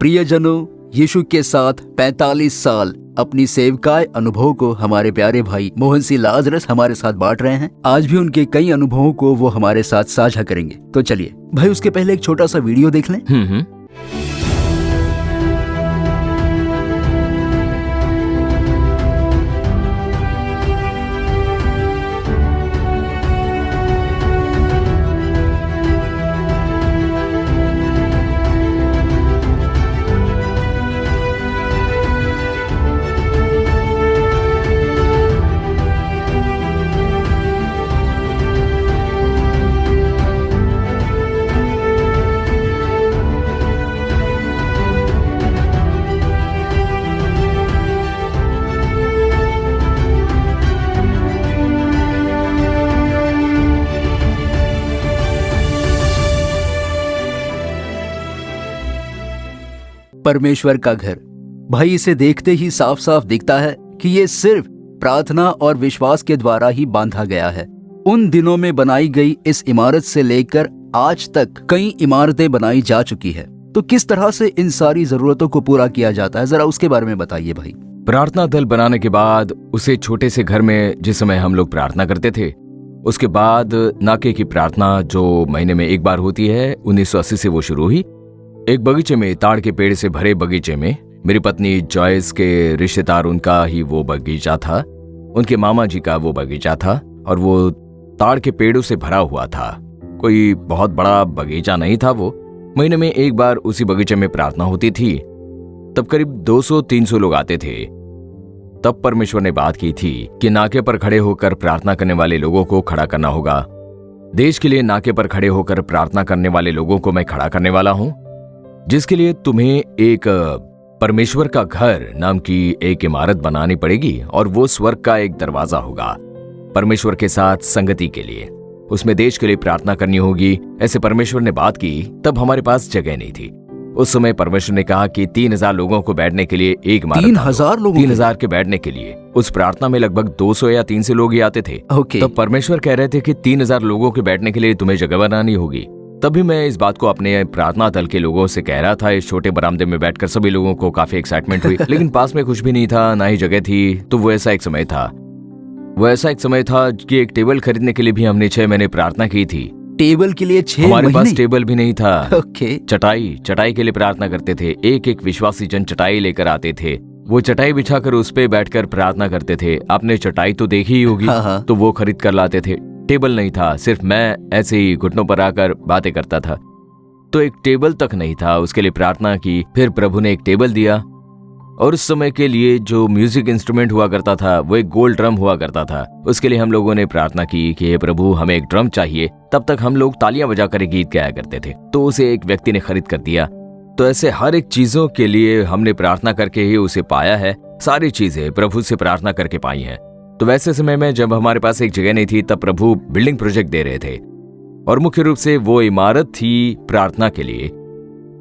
प्रियजनों, यीशु के साथ 45 साल अपनी सेवकाई अनुभव को हमारे प्यारे भाई मोहन सी लाजरस हमारे साथ बांट रहे हैं। आज भी उनके कई अनुभवों को वो हमारे साथ साझा करेंगे। तो चलिए भाई, उसके पहले एक छोटा सा वीडियो देख लें। परमेश्वर का घर। भाई, इसे देखते ही साफ साफ दिखता है कि ये सिर्फ प्रार्थना और विश्वास के द्वारा ही बांधा गया है। उन दिनों में बनाई गई इस इमारत से लेकर आज तक कई इमारतें बनाई जा चुकी है। तो किस तरह से इन सारी जरूरतों को पूरा किया जाता है, जरा उसके बारे में बताइए भाई। प्रार्थना दल बनाने के बाद उसे छोटे से घर में जिस समय हम लोग प्रार्थना करते थे, उसके बाद नाके की प्रार्थना जो महीने में एक बार होती है, 1980 से वो शुरू हुई। एक बगीचे में, ताड़ के पेड़ से भरे बगीचे में, मेरी पत्नी जॉयस के रिश्तेदार, उनका ही वो बगीचा था, उनके मामा जी का वो बगीचा था, और वो ताड़ के पेड़ों से भरा हुआ था। कोई बहुत बड़ा बगीचा नहीं था वो। महीने में एक बार उसी बगीचे में प्रार्थना होती थी। तब करीब 200-300 लोग आते थे। तब परमेश्वर ने बात की थी कि नाके पर खड़े होकर प्रार्थना करने वाले लोगों को खड़ा करना होगा। देश के लिए नाके पर खड़े होकर प्रार्थना करने वाले लोगों को मैं खड़ा करने वाला हूं, जिसके लिए तुम्हें एक परमेश्वर का घर नाम की एक इमारत बनानी पड़ेगी, और वो स्वर्ग का एक दरवाजा होगा परमेश्वर के साथ संगति के लिए। उसमें देश के लिए प्रार्थना करनी होगी। ऐसे परमेश्वर ने बात की। तब हमारे पास जगह नहीं थी। उस समय परमेश्वर ने कहा कि 3000 लोगों को बैठने के लिए एक इमारत। 3000 के बैठने के लिए। उस प्रार्थना में लगभग 200 या 300 लोग ही आते थे। तब परमेश्वर कह रहे थे कि 3000 लोगों के बैठने के लिए तुम्हें जगह बनानी होगी। तभी मैं इस बात को अपने प्रार्थना दल के लोगों से कह रहा था। इस छोटे बरामदे में बैठकर सभी लोगों को काफी एक्साइटमेंट हुई, लेकिन पास में कुछ भी नहीं था, ना ही जगह थी। तो वो ऐसा एक समय था कि एक टेबल खरीदने के लिए भी हमने 6 महीने प्रार्थना की थी। टेबल के लिए 6 महीने? हमारे पास टेबल भी नहीं था। चटाई के लिए प्रार्थना करते थे। एक विश्वासी जन चटाई लेकर आते थे। वो चटाई बिछाकर उस पे बैठकर प्रार्थना करते थे। आपने चटाई तो देखी ही होगी। तो वो खरीद कर लाते थे। टेबल नहीं था, सिर्फ मैं ऐसे ही घुटनों पर आकर बातें करता था। तो एक टेबल तक नहीं था। उसके लिए प्रार्थना की। फिर प्रभु ने एक टेबल दिया, और उस समय के लिए जो म्यूजिक इंस्ट्रूमेंट हुआ करता था वो एक गोल्ड ड्रम हुआ करता था। उसके लिए हम लोगों ने प्रार्थना की कि हे प्रभु, हमें एक ड्रम चाहिए। तब तक हम लोग तालियां बजाकर गीत गाया करते थे। तो उसे एक व्यक्ति ने खरीद कर दिया। तो ऐसे हर एक चीजों के लिए हमने प्रार्थना करके ही उसे पाया है। सारी चीजें प्रभु से प्रार्थना करके पाई हैं। तो वैसे समय में जब हमारे पास एक जगह नहीं थी, तब प्रभु बिल्डिंग प्रोजेक्ट दे रहे थे, और मुख्य रूप से वो इमारत थी प्रार्थना के लिए।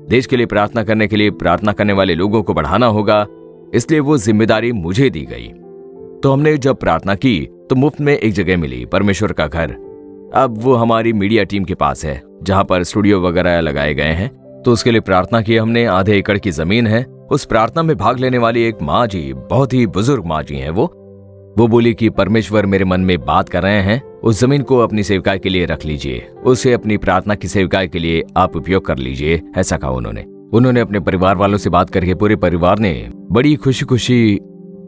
देश के लिए प्रार्थना करने के लिए प्रार्थना करने वाले लोगों को बढ़ाना होगा, इसलिए वो जिम्मेदारी मुझे दी गई। तो हमने जब प्रार्थना की तो मुफ्त में एक जगह मिली, परमेश्वर का घर। अब वो हमारी मीडिया टीम के पास है, जहां पर स्टूडियो वगैरह लगाए गए हैं। तो उसके लिए प्रार्थना की हमने। आधे एकड़ की जमीन है। उस प्रार्थना में भाग लेने वाली एक माँ जी, बहुत ही बुजुर्ग माँ जी है वो बोली कि परमेश्वर मेरे मन में बात कर रहे हैं, उस जमीन को अपनी सेवकाई के लिए रख लीजिए, उसे अपनी प्रार्थना की सेवकाई के लिए आप उपयोग कर लीजिए, ऐसा कहा उन्होंने अपने परिवार वालों से बात करके पूरे परिवार ने बड़ी खुशी खुशी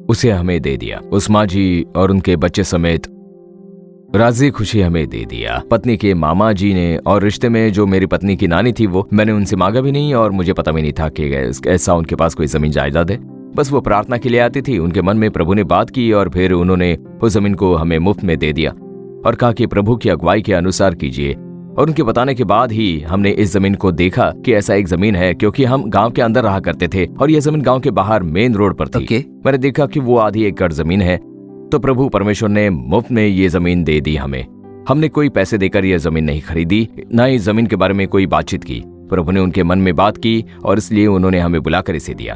उसे हमें दे दिया। उस माँ जी और उनके बच्चे समेत राजी खुशी हमें दे दिया। पत्नी के मामा जी ने, और रिश्ते में जो मेरी पत्नी की नानी थी, वो मैंने उनसे मांगा भी नहीं, और मुझे पता भी नहीं था कि ऐसा उनके पास कोई जमीन जायदाद है। बस वो प्रार्थना के लिए आती थी। उनके मन में प्रभु ने बात की, और फिर उन्होंने उस जमीन को हमें मुफ्त में दे दिया, और कहा कि प्रभु की अगुवाई के अनुसार कीजिए। और उनके बताने के बाद ही हमने इस जमीन को देखा कि ऐसा एक जमीन है, क्योंकि हम गांव के अंदर रहा करते थे, और यह जमीन गांव के बाहर मेन रोड पर थी। मैंने देखा कि वो आधी एकड़ जमीन है। तो प्रभु परमेश्वर ने मुफ्त में ये जमीन दे दी हमें। हमने कोई पैसे देकर यह जमीन नहीं खरीदी, न ही जमीन के बारे में कोई बातचीत की। प्रभु ने उनके मन में बात की, और इसलिए उन्होंने हमें बुलाकर इसे दिया।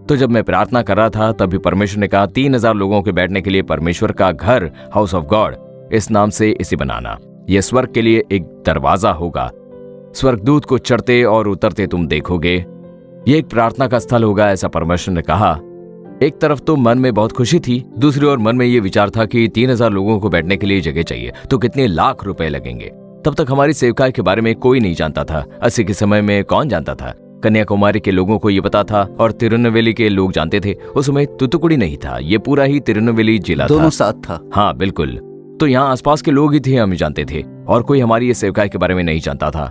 तो जब मैं प्रार्थना कर रहा था, तभी परमेश्वर ने कहा 3000 लोगों के बैठने के लिए परमेश्वर का घर, हाउस ऑफ गॉड, इस नाम से इसे बनाना। यह स्वर्ग के लिए एक दरवाजा होगा। स्वर्गदूत को चढ़ते और उतरते तुम देखोगे। ये एक प्रार्थना का स्थल होगा, ऐसा परमेश्वर ने कहा। एक तरफ तो मन में बहुत खुशी थी, दूसरी ओर मन में ये विचार था कि 3000 लोगों को बैठने के लिए जगह चाहिए तो कितने लाख रुपए लगेंगे। तब तक हमारी सेवकाई के बारे में कोई नहीं जानता था। 80 के समय में कौन जानता था? कन्याकुमारी के लोगों को ये पता था और तिरुनेलवेली के लोग जानते थे। उस समय तूतुकुड़ी नहीं था, ये पूरा ही तिरुनेलवेली जिला दोनों साथ था। हाँ बिल्कुल। तो यहाँ आसपास के लोग ही थे, हम जानते थे, और कोई हमारी ये सेवकाई के बारे में नहीं जानता था।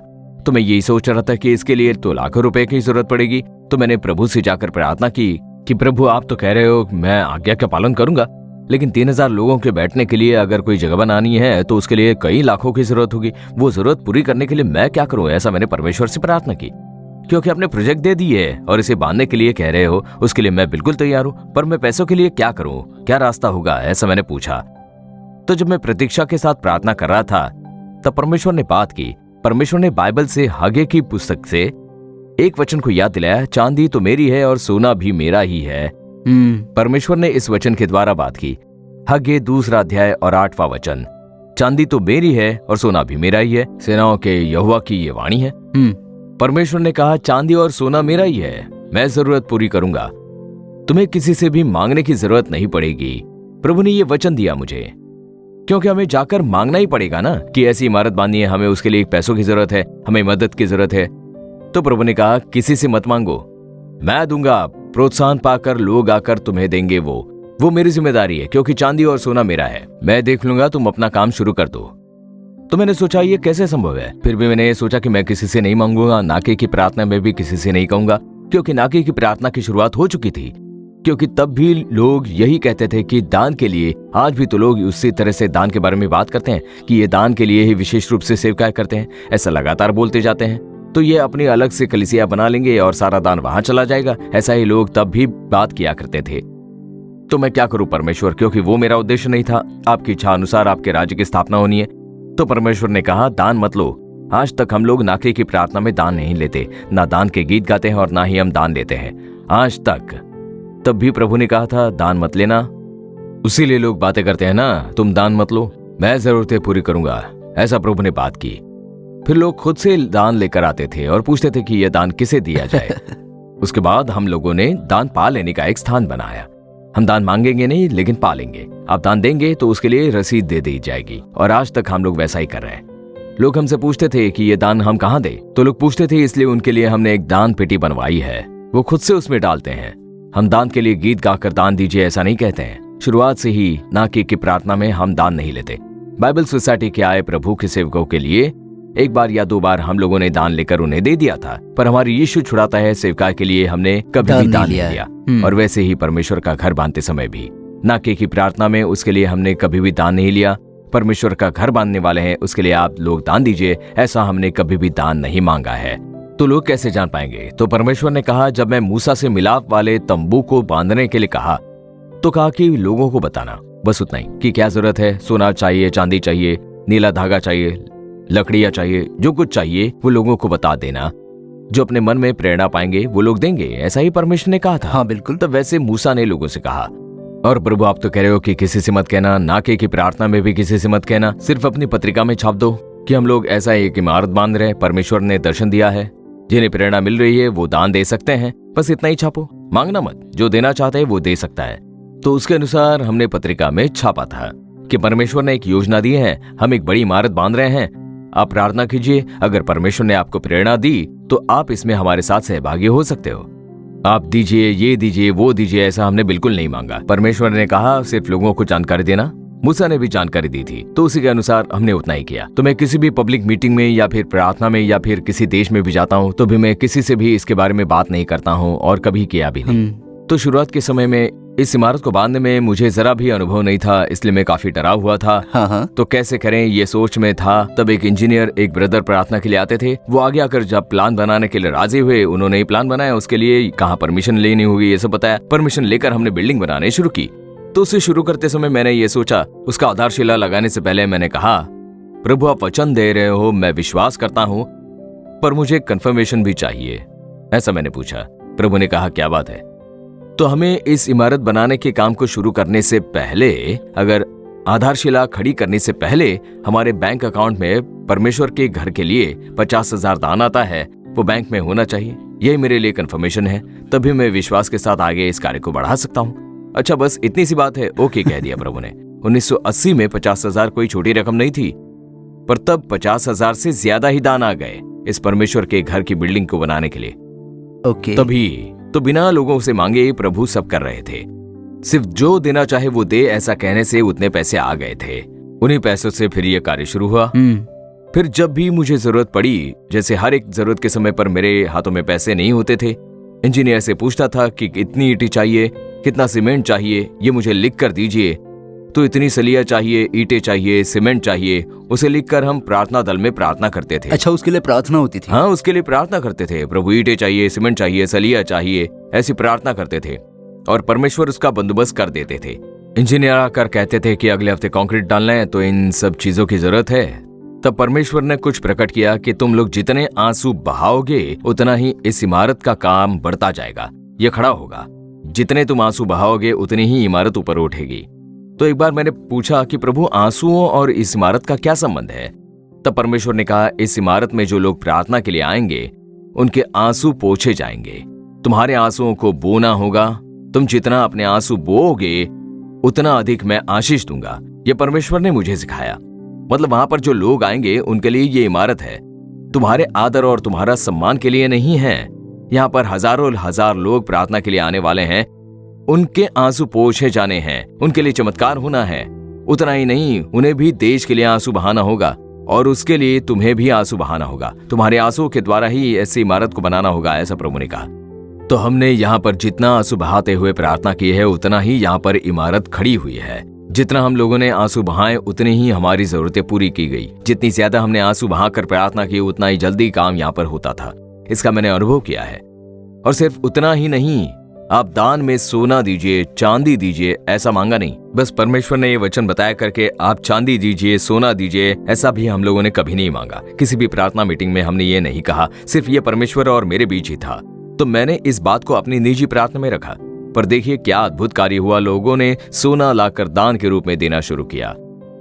तो मैं यही सोच रहा था कि इसके लिए तो लाखों रुपए की जरूरत पड़ेगी। तो मैंने प्रभु से जाकर प्रार्थना की कि प्रभु, आप तो कह रहे हो मैं आज्ञा का पालन करूंगा, लेकिन 3000 लोगों के बैठने के लिए अगर कोई जगह बनानी है तो उसके लिए कई लाखों की जरूरत होगी। वो जरूरत पूरी करने के लिए मैं क्या करूं? ऐसा मैंने परमेश्वर से प्रार्थना की। क्योंकि आपने प्रोजेक्ट दे दी है और इसे बांधने के लिए कह रहे हो, उसके लिए मैं बिल्कुल तैयार हूं, पर मैं पैसों के लिए क्या करूं? क्या रास्ता होगा? ऐसा मैंने पूछा। तो जब मैं प्रतीक्षा के साथ प्रार्थना कर रहा था तब परमेश्वर ने बात की। परमेश्वर ने बाइबल से हगे की पुस्तक से एक वचन को याद दिलाया, चांदी तो मेरी है और सोना भी मेरा ही है। परमेश्वर ने इस वचन के द्वारा बात की। हगे 2 अध्याय और 8वां वचन, चांदी तो मेरी है और सोना भी मेरा ही है, सेनाओं के यहोवा की ये वाणी है। परमेश्वर ने कहा, चांदी और सोना मेरा ही है, मैं जरूरत पूरी करूंगा, तुम्हें किसी से भी मांगने की जरूरत नहीं पड़ेगी। प्रभु ने ये वचन दिया मुझे, क्योंकि हमें जाकर मांगना ही पड़ेगा ना कि ऐसी इमारत बांधनी है, हमें उसके लिए पैसों की जरूरत है, हमें मदद की जरूरत है। तो प्रभु ने कहा, किसी से मत मांगो, मैं दूंगा। प्रोत्साहन पाकर लोग आकर तुम्हें देंगे, वो मेरी जिम्मेदारी है, क्योंकि चांदी और सोना मेरा है, मैं देख लूंगा, तुम अपना काम शुरू कर दो। तो मैंने सोचा ये कैसे संभव है? फिर भी मैंने ये सोचा कि मैं किसी से नहीं मांगूंगा, नाके की प्रार्थना में भी किसी से नहीं कहूंगा, क्योंकि नाके की प्रार्थना की शुरुआत हो चुकी थी। क्योंकि तब भी लोग यही कहते थे कि दान के लिए, आज भी तो लोग उसी तरह से दान के बारे में बात करते हैं कि ये दान के लिए ही विशेष रूप से सेवकाएं करते हैं, ऐसा लगातार बोलते जाते हैं। तो ये अपनी अलग से कलीसिया बना लेंगे और सारा दान वहां चला जाएगा, ऐसा ही लोग तब भी बात किया करते थे। तो मैं क्या करूं परमेश्वर, क्योंकि वो मेरा उद्देश्य नहीं था। आपकी इच्छा अनुसार आपके राज्य की स्थापना होनी है। तो परमेश्वर ने कहा, दान मत लो। आज तक हम लोग नाके की प्रार्थना में दान नहीं लेते, ना दान के गीत गाते हैं और ना ही हम दान लेते हैं आज तक। तब भी प्रभु ने कहा था दान मत लेना, उसीलिए लोग बातें करते हैं ना, तुम दान मत लो, मैं जरूरतें पूरी करूंगा, ऐसा प्रभु ने बात की। फिर लोग खुद से दान लेकर आते थे और पूछते थे कि यह दान किसे दिया जाए। उसके बाद हम लोगों ने दान पा लेने का एक स्थान बनाया। हम दान मांगेंगे नहीं, लेकिन पालेंगे। आप दान देंगे तो उसके लिए रसीद दे दी जाएगी, और आज तक हम लोग वैसा ही कर रहे हैं। लोग हमसे पूछते थे कि ये दान हम कहाँ दें, तो लोग पूछते थे, इसलिए उनके लिए हमने एक दान पेटी बनवाई है, वो खुद से उसमें डालते हैं। हम दान के लिए गीत गाकर दान दीजिए ऐसा नहीं कहते हैं। शुरुआत से ही नाके की प्रार्थना में हम दान नहीं लेते। बाइबल सोसाइटी के आए प्रभु के सेवकों के लिए 1 बार या 2 बार हम लोगों ने दान लेकर उन्हें दे दिया था, पर हमारी यीशु छुड़ाता है सेवकाई के लिए हमने कभी भी दान नहीं लिया। और वैसे ही परमेश्वर का घर बांधते समय भी नाके की प्रार्थना में उसके लिए हमने कभी भी दान नहीं लिया। परमेश्वर का घर बांधने वाले हैं, उसके लिए आप लोग दान दीजिए, ऐसा हमने कभी भी दान नहीं मांगा है। तो लोग कैसे जान पाएंगे? तो परमेश्वर ने कहा, जब मैं मूसा से मिलाप वाले तंबू को बांधने के लिए कहा तो कहा कि लोगों को बताना, बस उतना ही कि क्या जरूरत है। सोना चाहिए, चांदी चाहिए, नीला धागा चाहिए, लकड़ियां चाहिए, जो कुछ चाहिए वो लोगों को बता देना। जो अपने मन में प्रेरणा पाएंगे वो लोग देंगे, ऐसा ही परमेश्वर ने कहा था। हाँ बिल्कुल। तब वैसे मूसा ने लोगों से कहा, और प्रभु आप तो कह रहे हो कि किसी से मत कहना, नाके की प्रार्थना में भी किसी से मत कहना, सिर्फ अपनी पत्रिका में छाप दो कि हम लोग ऐसा एक इमारत बांध रहे हैं। परमेश्वर ने दर्शन दिया है, जिन्हें प्रेरणा मिल रही है वो दान दे सकते हैं, बस इतना ही छापो, मांगना मत, जो देना चाहते हैं वो दे सकता है। तो उसके अनुसार हमने पत्रिका में छापा था कि परमेश्वर ने एक योजना दी है, हम एक बड़ी इमारत बांध रहे हैं, आप प्रार्थना कीजिए। अगर परमेश्वर ने आपको प्रेरणा दी तो आप इसमें हमारे साथ सहभागी हो सकते हो। आप दीजिए, ये दीजिए, वो दीजिए, ऐसा हमने बिल्कुल नहीं मांगा। परमेश्वर ने कहा सिर्फ लोगों को जानकारी देना। मूसा ने भी जानकारी दी थी, तो उसी के अनुसार हमने उतना ही किया। तो मैं किसी भी पब्लिक मीटिंग में या फिर प्रार्थना में या फिर किसी देश में भी जाता हूँ तो भी मैं किसी से भी इसके बारे में बात नहीं करता हूँ और कभी किया भी नहीं। तो शुरुआत के समय में इस इमारत को बांधने में मुझे जरा भी अनुभव नहीं था, इसलिए मैं काफी डरा हुआ था। तो कैसे करें ये सोच में था। तब एक इंजीनियर, एक ब्रदर प्रार्थना के लिए आते थे, वो आगे आकर जब प्लान बनाने के लिए राजी हुए, उन्होंने ही प्लान बनाया, उसके लिए कहाँ परमिशन लेनी होगी ये सब बताया। परमिशन लेकर हमने बिल्डिंग बनाने शुरू की। तो उसे शुरू करते समय मैंने ये सोचा, उसका आधारशिला लगाने से पहले मैंने कहा, प्रभु आप वचन दे रहे हो, मैं विश्वास करता हूँ, पर मुझे कंफर्मेशन भी चाहिए, ऐसा मैंने पूछा। प्रभु ने कहा क्या बात है। तो हमें इस इमारत बनाने के काम को शुरू करने से पहले, अगर आधारशिला खड़ी करने से पहले हमारे बैंक अकाउंट में परमेश्वर के घर के लिए 50,000 दान आता है, वो बैंक में होना चाहिए। यही मेरे लिए कंफर्मेशन है, तभी मैं विश्वास के साथ आगे इस कार्य को बढ़ा सकता हूँ। अच्छा, बस इतनी सी बात है। ओके कह दिया प्रभु ने। 1980 में 50,000 कोई छोटी रकम नहीं थी, पर तब 50,000 से ज्यादा ही दान आ गए इस परमेश्वर के घर की बिल्डिंग को बनाने के लिए। ओके। तभी तो बिना लोगों से मांगे प्रभु सब कर रहे थे। सिर्फ जो देना चाहे वो दे, ऐसा कहने से उतने पैसे आ गए थे। उन्हीं पैसों से फिर ये कार्य शुरू हुआ। फिर जब भी मुझे जरूरत पड़ी, जैसे हर एक जरूरत के समय पर मेरे हाथों में पैसे नहीं होते थे, इंजीनियर से पूछता था कि कितनी ईंटें चाहिए, कितना सीमेंट चाहिए, ये मुझे लिख कर दीजिए। तो इतनी सलिया चाहिए, ईंटें चाहिए, सीमेंट चाहिए, उसे लिखकर हम प्रार्थना दल में प्रार्थना करते थे। अच्छा, उसके लिए प्रार्थना होती थी? हाँ, उसके लिए प्रार्थना करते थे। प्रभु ईंटें चाहिए, सीमेंट चाहिए, सलिया चाहिए, ऐसी प्रार्थना करते थे और परमेश्वर उसका बंदोबस्त कर देते थे। इंजीनियर आकर कहते थे कि अगले हफ्ते कंक्रीट डालना है, तो इन सब चीजों की जरूरत है। तब परमेश्वर ने कुछ प्रकट किया कि तुम लोग जितने आंसू बहाओगे उतना ही इस इमारत का काम बढ़ता जाएगा, ये खड़ा होगा। जितने तुम आंसू बहाओगे उतनी ही इमारत ऊपर उठेगी। तो एक बार मैंने पूछा कि प्रभु, आंसुओं और इस इमारत का क्या संबंध है? तब परमेश्वर ने कहा, इस इमारत में जो लोग प्रार्थना के लिए आएंगे उनके आंसू पोंछे जाएंगे। तुम्हारे आंसुओं को बोना होगा। तुम जितना अपने आंसू बोओगे उतना अधिक मैं आशीष दूंगा। यह परमेश्वर ने मुझे सिखाया। मतलब वहां पर जो लोग आएंगे उनके लिए ये इमारत है, तुम्हारे आदर और तुम्हारा सम्मान के लिए नहीं है। यहाँ पर हजारों हजार लोग प्रार्थना के लिए आने वाले हैं, उनके आंसू पोंछे जाने हैं, उनके लिए चमत्कार होना है। उतना ही नहीं, उन्हें भी देश के लिए आंसू बहाना होगा और उसके लिए तुम्हें भी आंसू बहाना होगा। तुम्हारे आंसुओं के द्वारा ही ऐसी इमारत को बनाना होगा, ऐसा प्रभु ने कहा। तो हमने यहाँ पर जितना आंसू बहाते हुए प्रार्थना की है उतना ही यहाँ पर इमारत खड़ी हुई है। जितना हम लोगों ने आंसू बहाए उतनी ही हमारी जरूरतें पूरी की गई। जितनी ज्यादा हमने आंसू बहाकर प्रार्थना की उतना ही जल्दी काम यहाँ पर होता था। इसका मैंने अनुभव किया है। और सिर्फ उतना ही नहीं, आप दान में सोना दीजिए, चांदी दीजिए, ऐसा मांगा नहीं। बस परमेश्वर ने ये वचन बताया करके आप चांदी दीजिए, सोना दीजिए, ऐसा भी हम लोगों ने कभी नहीं मांगा। किसी भी प्रार्थना मीटिंग में हमने ये नहीं कहा। सिर्फ ये परमेश्वर और मेरे बीच ही था। तो मैंने इस बात को अपनी निजी प्रार्थना में रखा। पर देखिए क्या अद्भुत कार्य हुआ। लोगों ने सोना लाकर दान के रूप में देना शुरू किया।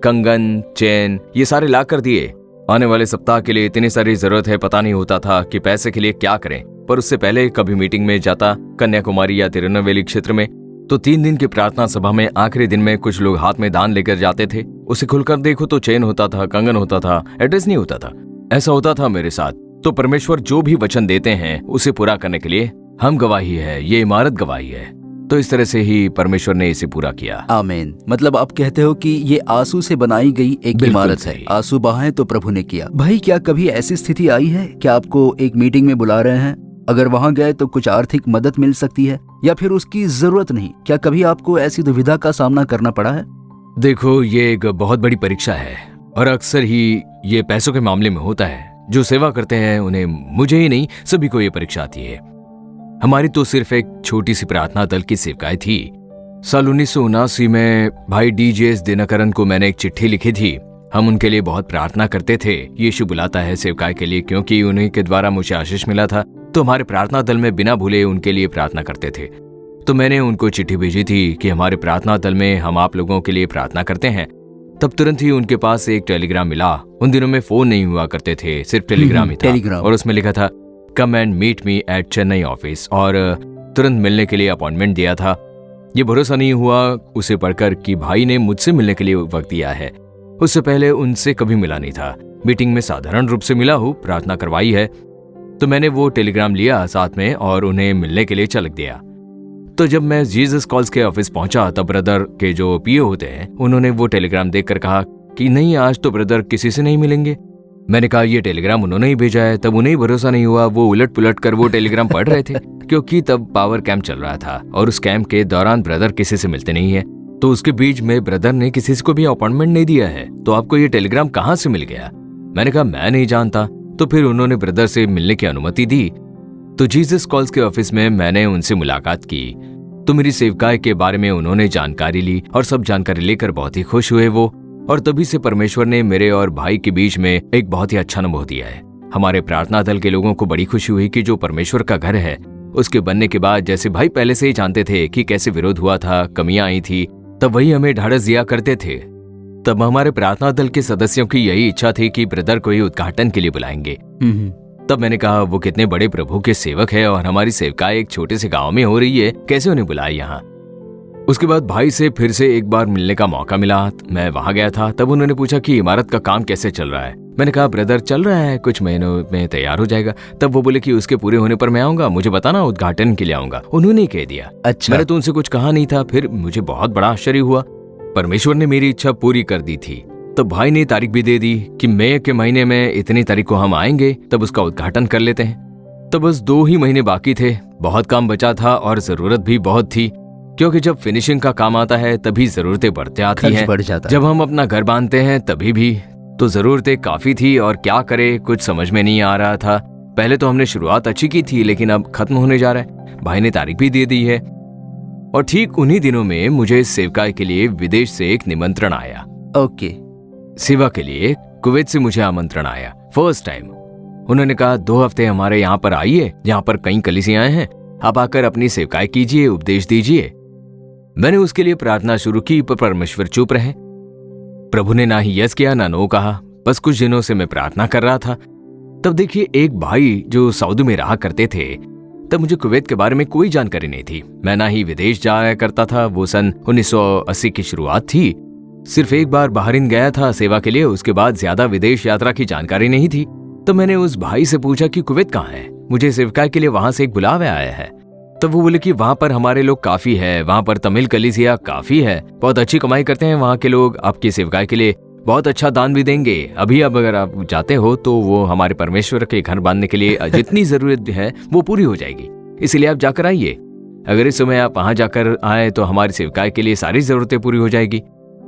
कंगन, चेन, ये सारे लाकर दिए। आने वाले सप्ताह के लिए इतनी सारी जरूरत है, पता नहीं होता था कि पैसे के लिए क्या करें। पर उससे पहले कभी मीटिंग में जाता कन्याकुमारी या तिरुनेलवेली क्षेत्र में, तो 3 दिन की प्रार्थना सभा में आखिरी दिन में कुछ लोग हाथ में दान लेकर जाते थे। उसे खुलकर देखो तो चेन होता था, कंगन होता था, एड्रेस नहीं होता था। ऐसा होता था मेरे साथ। तो परमेश्वर जो भी वचन देते हैं उसे पूरा करने के लिए हम गवाही है, ये इमारत गवाही है। तो इस तरह से ही परमेश्वर ने इसे पूरा किया। आमीन। मतलब आप कहते हो कि ये आंसू से बनाई गई एक इमारत है। आंसू बहाए तो प्रभु ने किया। भाई, क्या कभी ऐसी स्थिति आई है कि आपको एक मीटिंग में बुला रहे हैं, अगर वहां गए तो कुछ आर्थिक मदद मिल सकती है या फिर उसकी जरूरत नहीं? क्या कभी आपको ऐसी दुविधा का सामना करना पड़ा है? देखो, ये एक बहुत बड़ी परीक्षा है और अक्सर ही ये पैसों के मामले में होता है। जो सेवा करते हैं उन्हें, मुझे ही नहीं, सभी को ये परीक्षा आती है। हमारी तो सिर्फ एक छोटी सी प्रार्थना दल की सेवकाएं थी। साल 1979 में भाई DJS दिनकरन को मैंने एक चिट्ठी लिखी थी। हम उनके लिए बहुत प्रार्थना करते थे। यीशु बुलाता है सेवकाएं के लिए, क्योंकि उन्हीं के द्वारा मुझे आशीष मिला था। तो हमारे प्रार्थना दल में बिना भूले उनके लिए प्रार्थना करते थे। तो मैंने उनको चिट्ठी भेजी थी कि हमारे प्रार्थना दल में हम आप लोगों के लिए प्रार्थना करते हैं। तब तुरंत ही उनके पास एक टेलीग्राम मिला। उन दिनों में फोन नहीं हुआ करते थे, सिर्फ टेलीग्राम ही था। और उसमें लिखा था, come and meet me at Chennai office, और तुरंत मिलने के लिए अपॉइंटमेंट दिया था। ये भरोसा नहीं हुआ उसे पढ़कर कि भाई ने मुझसे मिलने के लिए वक्त दिया है। उससे पहले उनसे कभी मिला नहीं था। मीटिंग में साधारण रूप से मिला हूँ, प्रार्थना करवाई है। तो मैंने वो टेलीग्राम लिया साथ में और उन्हें मिलने के लिए चल दिया। तो जब मैं जीसस कॉल्स के ऑफिस पहुंचा तब ब्रदर के जो पीओ होते हैं उन्होंने वो टेलीग्राम देखकर कहा कि नहीं, आज तो ब्रदर किसी से नहीं मिलेंगे। मैंने कहा ये टेलीग्राम उन्होंने ही भेजा है। तब उन्हें भरोसा नहीं हुआ। वो उलट पुलट कर वो टेलीग्राम पढ़ रहे थे, क्योंकि तब पावर कैंप चल रहा था और उस कैंप के दौरान ब्रदर किसी से मिलते नहीं है। तो उसके बीच में ब्रदर ने किसी को भी अपॉइंटमेंट नहीं दिया है। तो आपको ये टेलीग्राम कहाँ से मिल गया? मैंने कहा मैं नहीं जानता। तो फिर उन्होंने ब्रदर से मिलने की अनुमति दी। तो जीसस कॉल्स के ऑफिस में मैंने उनसे मुलाकात की। तो मेरी सेवकाई के बारे में उन्होंने जानकारी ली और सब जानकारी लेकर बहुत ही खुश हुए वो। और तभी से परमेश्वर ने मेरे और भाई के बीच में एक बहुत ही अच्छा अनुभव दिया है। हमारे प्रार्थना दल के लोगों को बड़ी खुशी हुई कि जो परमेश्वर का घर है उसके बनने के बाद, जैसे भाई पहले से ही जानते थे कि कैसे विरोध हुआ था, कमियां आई थी, तब वही हमें ढाढ़स दिया करते थे। तब हमारे प्रार्थना दल के सदस्यों की यही इच्छा थी कि ब्रदर को ही उद्घाटन के लिए बुलाएंगे। तब मैंने कहा, वो कितने बड़े प्रभु के सेवक है और हमारी सेवकाई एक छोटे से गांव में हो रही है, कैसे उन्हें बुलाए यहाँ। उसके बाद भाई से फिर से एक बार मिलने का मौका मिला। मैं वहां गया था। तब उन्होंने पूछा कि इमारत का काम कैसे चल रहा है। मैंने कहा, ब्रदर चल रहा है, कुछ महीनों में तैयार हो जाएगा। तब वो बोले कि उसके पूरे होने पर मैं आऊंगा, मुझे बताना, उद्घाटन के लिए आऊंगा। उन्होंने कह दिया। अच्छा। मैंने तो उनसे कुछ कहा नहीं था। फिर मुझे बहुत बड़ा आश्चर्य हुआ, परमेश्वर ने मेरी इच्छा पूरी कर दी थी। तब भाई ने तारीख भी दे दी कि मई के महीने में इतनी तारीख को हम आएंगे, तब उसका उद्घाटन कर लेते हैं। तब बस 2 ही महीने बाकी थे। बहुत काम बचा था और जरूरत भी बहुत थी, क्योंकि जब फिनिशिंग का काम आता है तभी जरूरतें बढ़ते आती हैं। बढ़ जाता है। जब हम अपना घर बांधते हैं तभी भी तो जरूरतें काफी थी और क्या करे कुछ समझ में नहीं आ रहा था। पहले तो हमने शुरुआत अच्छी की थी, लेकिन अब खत्म होने जा रहा है। भाई ने तारीख भी दे दी है। और ठीक उन्हीं दिनों में मुझे सेवकाई के लिए विदेश से एक निमंत्रण आया। ओके। सेवा के लिए कुवैत से मुझे आमंत्रण आया, फर्स्ट टाइम। उन्होंने कहा, 2 हफ्ते हमारे यहाँ पर आइए, यहाँ पर कई कलीसियाएं हैं, आप आकर अपनी सेवकाई कीजिए, उपदेश दीजिए। मैंने उसके लिए प्रार्थना शुरू की, पर परमेश्वर चुप रहे। प्रभु ने ना ही यस किया ना नो कहा। बस कुछ दिनों से मैं प्रार्थना कर रहा था। तब देखिए, एक भाई जो सऊदी में रहा करते थे, तब मुझे कुवैत के बारे में कोई जानकारी नहीं थी। मैं ना ही विदेश जाया करता था। वो सन 1980 की शुरुआत थी। सिर्फ एक बार बहरीन गया था सेवा के लिए, उसके बाद ज्यादा विदेश यात्रा की जानकारी नहीं थी। तो मैंने उस भाई से पूछा कि कुवैत कहाँ है, मुझे सेवकाई के लिए वहां से एक बुलावा आया है। तब वो बोले कि वहां पर हमारे लोग काफी है, वहां पर तमिल कलीसिया काफी है, बहुत अच्छी कमाई करते हैं वहां के लोग, आपकी सेवकाई के लिए बहुत अच्छा दान भी देंगे। अभी अब अगर आप जाते हो तो वो हमारे परमेश्वर के घर बांधने के लिए जितनी जरूरत है वो पूरी हो जाएगी, इसलिए आप जाकर आइए। अगर इस समय आप वहां जाकर आए तो हमारी सेवकाई के लिए सारी जरूरतें पूरी हो जाएगी।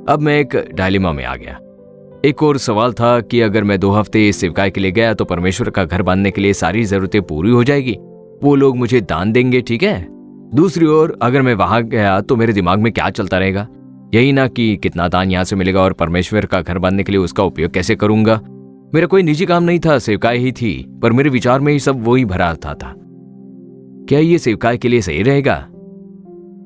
अब मैं एक डायलेमा में आ गया। एक और सवाल था कि अगर मैं 2 हफ्ते इस सेवकाई के लिए गया तो परमेश्वर का घर बांधने के लिए सारी जरूरतें पूरी हो जाएगी, वो लोग मुझे दान देंगे, ठीक है। दूसरी ओर अगर मैं वहां गया तो मेरे दिमाग में क्या चलता रहेगा, यही ना कि कितना दान यहाँ से मिलेगा और परमेश्वर का घर बांधने के लिए उसका उपयोग कैसे करूंगा। मेरा कोई निजी काम नहीं था, सेवकाई ही थी, पर मेरे विचार में ही सब वही भरा था। क्या ये सेवकाई के लिए सही रहेगा?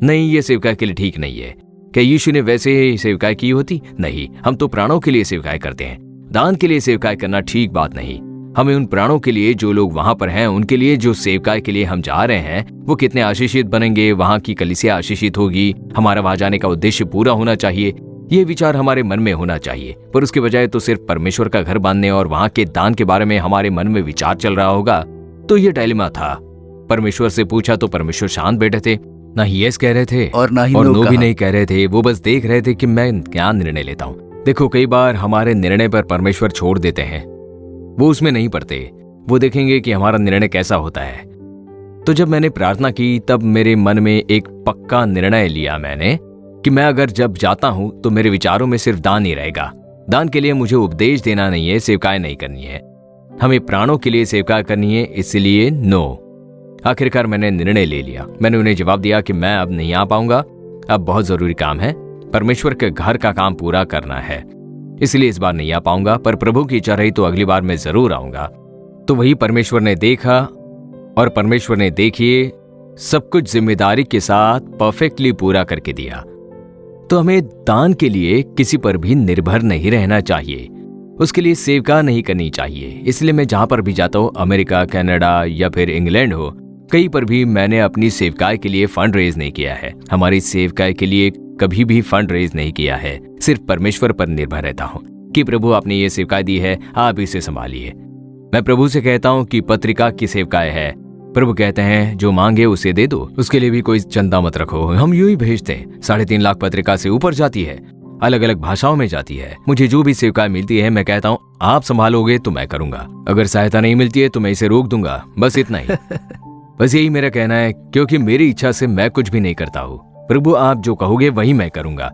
नहीं, ये सेवकाई के लिए ठीक नहीं है। क्या यीशु ने वैसे ही सेवकाई की होती? नहीं, हम तो प्राणों के लिए सेवकाई करते हैं, दान के लिए सेवकाई करना ठीक बात नहीं। हमें उन प्राणों के लिए जो लोग वहां पर हैं, उनके लिए जो सेवकाई के लिए हम जा रहे हैं, वो कितने आशीषित बनेंगे, वहां की कलीसिया आशीषित होगी, हमारा वहां जाने का उद्देश्य पूरा होना चाहिए, ये विचार हमारे मन में होना चाहिए। पर उसके बजाय तो सिर्फ परमेश्वर का घर बांधने और वहां के दान के बारे में हमारे मन में विचार चल रहा होगा। तो ये डायलेमा था। परमेश्वर से पूछा तो परमेश्वर शांत बैठे थे, ना ही यस कह रहे थे और नो भी नहीं कह रहे थे। वो बस देख रहे थे कि मैं क्या निर्णय लेता हूँ। देखो, कई बार हमारे निर्णय पर परमेश्वर छोड़ देते हैं, वो उसमें नहीं पड़ते, वो देखेंगे कि हमारा निर्णय कैसा होता है। तो जब मैंने प्रार्थना की तब मेरे मन में एक पक्का निर्णय लिया मैंने कि मैं अगर जब जाता हूं तो मेरे विचारों में सिर्फ दान ही रहेगा। दान के लिए मुझे उपदेश देना नहीं है, सेवकाई नहीं करनी है, हमें प्राणों के लिए सेवकाई करनी है, इसलिए नो। आखिरकार मैंने निर्णय ले लिया। मैंने उन्हें जवाब दिया कि मैं अब नहीं आ पाऊंगा, अब बहुत जरूरी काम है, परमेश्वर के घर का काम पूरा करना है, इसलिए इस बार नहीं आ पाऊंगा, पर प्रभु की इच्छा रही तो अगली बार मैं जरूर आऊंगा। तो वही परमेश्वर ने देखा और परमेश्वर ने देखिए सब कुछ जिम्मेदारी के साथ परफेक्टली पूरा करके दिया। तो हमें दान के लिए किसी पर भी निर्भर नहीं रहना चाहिए, उसके लिए सेवकाई नहीं करनी चाहिए। इसलिए मैं जहां पर भी जाता हूं, अमेरिका, कनाडा या फिर इंग्लैंड हो, कहीं पर भी मैंने अपनी सेवकाई के लिए फंड रेज नहीं किया है, हमारी सेवकाई के लिए कभी भी फंड रेज नहीं किया है। सिर्फ परमेश्वर पर निर्भर रहता हूँ कि प्रभु आपने ये सेवकाई दी है, आप इसे संभालिए। मैं प्रभु से कहता हूँ कि पत्रिका की सेवकाई है, प्रभु कहते हैं जो मांगे उसे दे दो, उसके लिए भी कोई चंदा मत रखो। हम यूं ही भेजते हैं, 3.5 लाख पत्रिका से ऊपर जाती है, अलग अलग भाषाओं में जाती है। मुझे जो भी सेवकाई मिलती है मैं कहता हूँ आप संभालोगे तो मैं करूंगा, अगर सहायता नहीं मिलती है तो मैं इसे रोक दूंगा, बस इतना ही। बस यही मेरा कहना है, क्योंकि मेरी इच्छा से मैं कुछ भी नहीं करता हूँ। प्रभु आप जो कहोगे वही मैं करूंगा।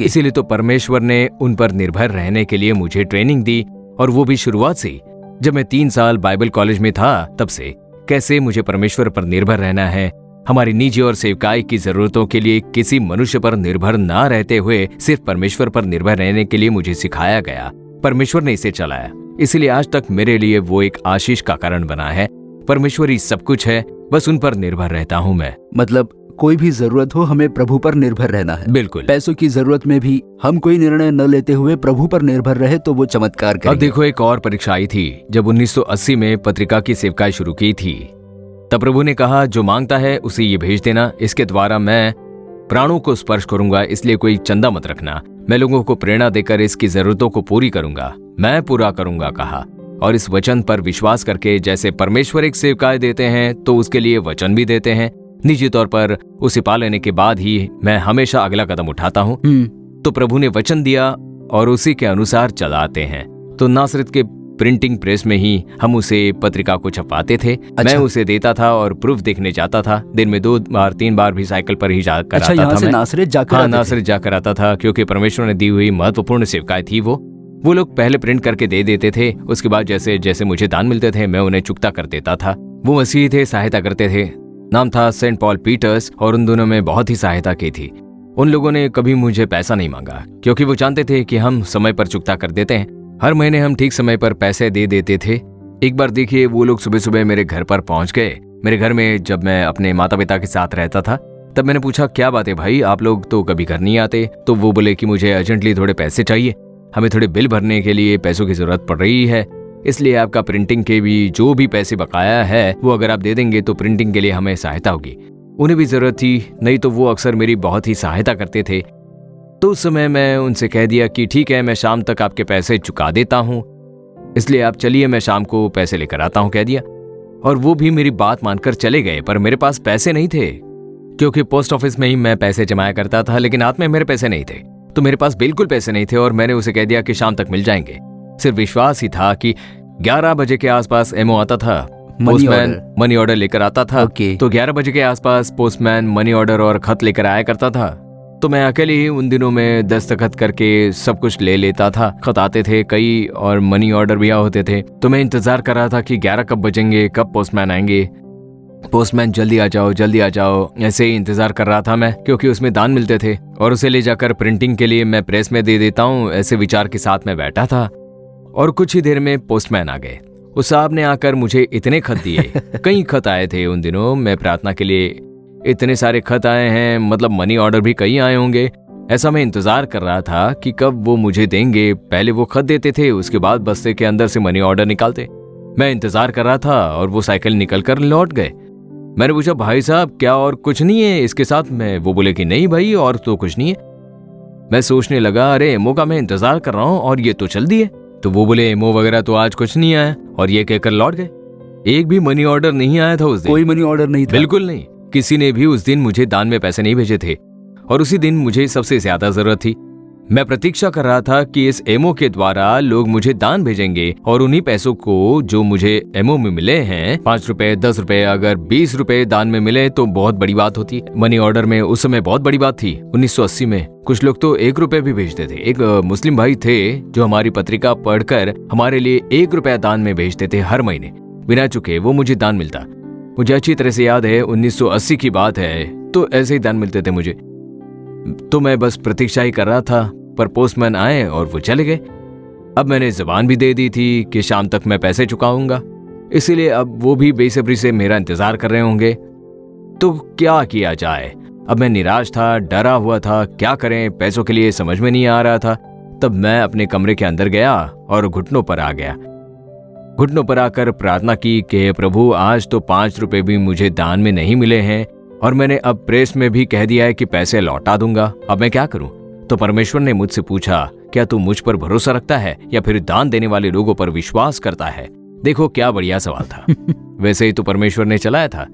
इसीलिए तो परमेश्वर ने उन पर निर्भर रहने के लिए मुझे ट्रेनिंग दी, और वो भी शुरुआत से। जब मैं 3 साल बाइबल कॉलेज में था तब से कैसे मुझे परमेश्वर पर निर्भर रहना है, हमारी निजी और सेवकाई की जरूरतों के लिए किसी मनुष्य पर निर्भर ना रहते हुए सिर्फ परमेश्वर पर निर्भर रहने के लिए मुझे सिखाया गया। परमेश्वर ने इसे चलाया, इसलिए आज तक मेरे लिए वो एक आशीष का कारण बना है। परमेश्वर ही सब कुछ है, बस उन पर निर्भर रहता हूँ मैं। मतलब कोई भी जरूरत हो, हमें प्रभु पर निर्भर रहना है। बिल्कुल। पैसों की जरूरत में भी हम कोई निर्णय न लेते हुए प्रभु पर निर्भर रहे तो वो चमत्कार करेंगे। अब देखो, एक और परीक्षा आई थी जब 1980 में पत्रिका की सेवकाई शुरू की थी। तब प्रभु ने कहा, जो मांगता है उसे ये भेज देना, इसके द्वारा मैं प्राणों को स्पर्श करूंगा, इसलिए कोई चंदा मत रखना। मैं लोगों को प्रेरणा देकर इसकी जरूरतों को पूरी करूंगा, मैं पूरा करूंगा कहा। और इस वचन पर विश्वास करके जैसे परमेश्वर एक सेवकाई देते हैं तो उसके लिए वचन भी देते हैं। निजी तौर पर उसे पा लेने के बाद ही मैं हमेशा अगला कदम उठाता हूँ। तो प्रभु ने वचन दिया और उसी के अनुसार चलाते हैं। तो नासरत के प्रिंटिंग प्रेस में ही हम उसे पत्रिका को छपवाते थे। अच्छा। मैं उसे देता था और प्रूफ देखने जाता था। दिन में 2 बार 3 बार भी साइकिल पर ही जाकर आता था। मैं नासरत जाकर आता था, क्योंकि परमेश्वर ने दी हुई महत्वपूर्ण सेवकाई थी। वो लोग पहले प्रिंट करके दे देते थे, उसके बाद जैसे जैसे मुझे दान मिलते थे मैं उन्हें चुकता कर देता था। वो मसीही थे, सहायता करते थे। नाम था सेंट पॉल पीटर्स, और उन दोनों में बहुत ही सहायता की थी। उन लोगों ने कभी मुझे पैसा नहीं मांगा, क्योंकि वो जानते थे कि हम समय पर चुकता कर देते हैं। हर महीने हम ठीक समय पर पैसे दे देते थे। एक बार देखिए, वो लोग सुबह सुबह मेरे घर पर पहुंच गए। मेरे घर में जब मैं अपने माता पिता के साथ रहता था, तब मैंने पूछा, क्या बात है भाई, आप लोग तो कभी घर नहीं आते? तो वो बोले कि मुझे अर्जेंटली थोड़े पैसे चाहिए, हमें थोड़े बिल भरने के लिए पैसों की जरूरत पड़ रही है, इसलिए आपका प्रिंटिंग के भी जो भी पैसे बकाया है वो अगर आप दे देंगे तो प्रिंटिंग के लिए हमें सहायता होगी। उन्हें भी जरूरत थी, नहीं तो वो अक्सर मेरी बहुत ही सहायता करते थे। तो उस समय मैं उनसे कह दिया कि ठीक है, मैं शाम तक आपके पैसे चुका देता हूँ, इसलिए आप चलिए, मैं शाम को पैसे लेकर आता हूँ, कह दिया। और वो भी मेरी बात मानकर चले गए। पर मेरे पास पैसे नहीं थे, क्योंकि पोस्ट ऑफिस में ही मैं पैसे जमाया करता था, लेकिन हाथ में मेरे पैसे नहीं थे। तो मेरे पास बिल्कुल पैसे नहीं थे और मैंने उसे कह दिया कि शाम तक मिल जाएंगे। सिर्फ विश्वास ही था कि 11 बजे के आसपास एमओ आता था, पोस्टमैन मनी ऑर्डर लेकर आता था। तो 11 बजे के आसपास पोस्टमैन मनी ऑर्डर और खत लेकर आया करता था। तो मैं अकेले ही उन दिनों में दस्तखत करके सब कुछ ले लेता था। खत आते थे कई और मनी ऑर्डर भी होते थे। तो मैं इंतजार कर रहा था कि 11 कब बजेंगे, कब पोस्टमैन आएंगे। पोस्टमैन जल्दी आ जाओ, जल्दी आ जाओ, ऐसे ही इंतजार कर रहा था मैं, क्योंकि उसमें दान मिलते थे और उसे ले जाकर प्रिंटिंग के लिए मैं प्रेस में दे देता हूँ, ऐसे विचार के साथ मैं बैठा था। और कुछ ही देर में पोस्टमैन आ गए। उस साहब ने आकर मुझे इतने खत दिए, कई खत आए थे उन दिनों, मैं प्रार्थना के लिए इतने सारे खत आए हैं, मतलब मनी ऑर्डर भी कई आए होंगे। ऐसा मैं इंतजार कर रहा था कि कब वो मुझे देंगे। पहले वो खत देते थे, उसके बाद बस्ते के अंदर से मनी ऑर्डर निकालते। मैं इंतजार कर रहा था और वो साइकिल निकल कर लौट गए। मैंने पूछा, भाई साहब क्या और कुछ नहीं है इसके साथ में? वो बोले कि नहीं भाई, और तो कुछ नहीं है। मैं सोचने लगा, अरे एमओ का मैं इंतजार कर रहा हूँ और ये तो चल दिए। तो वो बोले, एमओ वगैरह तो आज कुछ नहीं आया, और ये कहकर लौट गए। एक भी मनी ऑर्डर नहीं आया था उस दिन, कोई मनी ऑर्डर नहीं था, बिल्कुल नहीं। किसी ने भी उस दिन मुझे दान में पैसे नहीं भेजे थे, और उसी दिन मुझे सबसे ज्यादा जरूरत थी। मैं प्रतीक्षा कर रहा था कि इस एमओ के द्वारा लोग मुझे दान भेजेंगे, और उन्हीं पैसों को जो मुझे एमओ में मिले हैं, 5 रुपए, 10 रुपए, अगर 20 रुपए दान में मिले तो बहुत बड़ी बात होती। मनी ऑर्डर में उस समय बहुत बड़ी बात थी। 1980 में कुछ लोग तो 1 रुपए भी भेजते थे। एक मुस्लिम भाई थे जो हमारी पत्रिका पढ़कर हमारे लिए 1 रुपया दान में भेजते थे हर महीने, बिना चुके वो मुझे दान मिलता। मुझे अच्छी तरह से याद है, 1980 की बात है, तो ऐसे ही दान मिलते थे मुझे। तो मैं बस प्रतीक्षा ही कर रहा था, पर पोस्टमैन आए और वो चले गए। अब मैंने जबान भी दे दी थी कि शाम तक मैं पैसे चुकाऊंगा, इसीलिए अब वो भी बेसब्री से मेरा इंतजार कर रहे होंगे। तो क्या किया जाए? अब मैं निराश था, डरा हुआ था, क्या करें, पैसों के लिए समझ में नहीं आ रहा था। तब मैं अपने कमरे के अंदर गया और घुटनों पर आ गया। घुटनों पर आकर प्रार्थना की कि प्रभु, आज तो 5 रुपए भी मुझे दान में नहीं मिले हैं, और मैंने अब प्रेस में भी कह दिया है कि पैसे लौटा दूंगा, अब मैं क्या करूं? तो परमेश्वर ने मुझसे पूछा, क्या तू मुझ पर भरोसा रखता है या फिर दान देने वाले लोगों पर विश्वास करता है? देखो क्या बढ़िया सवाल था। वैसे ही तो परमेश्वर ने चलाया था।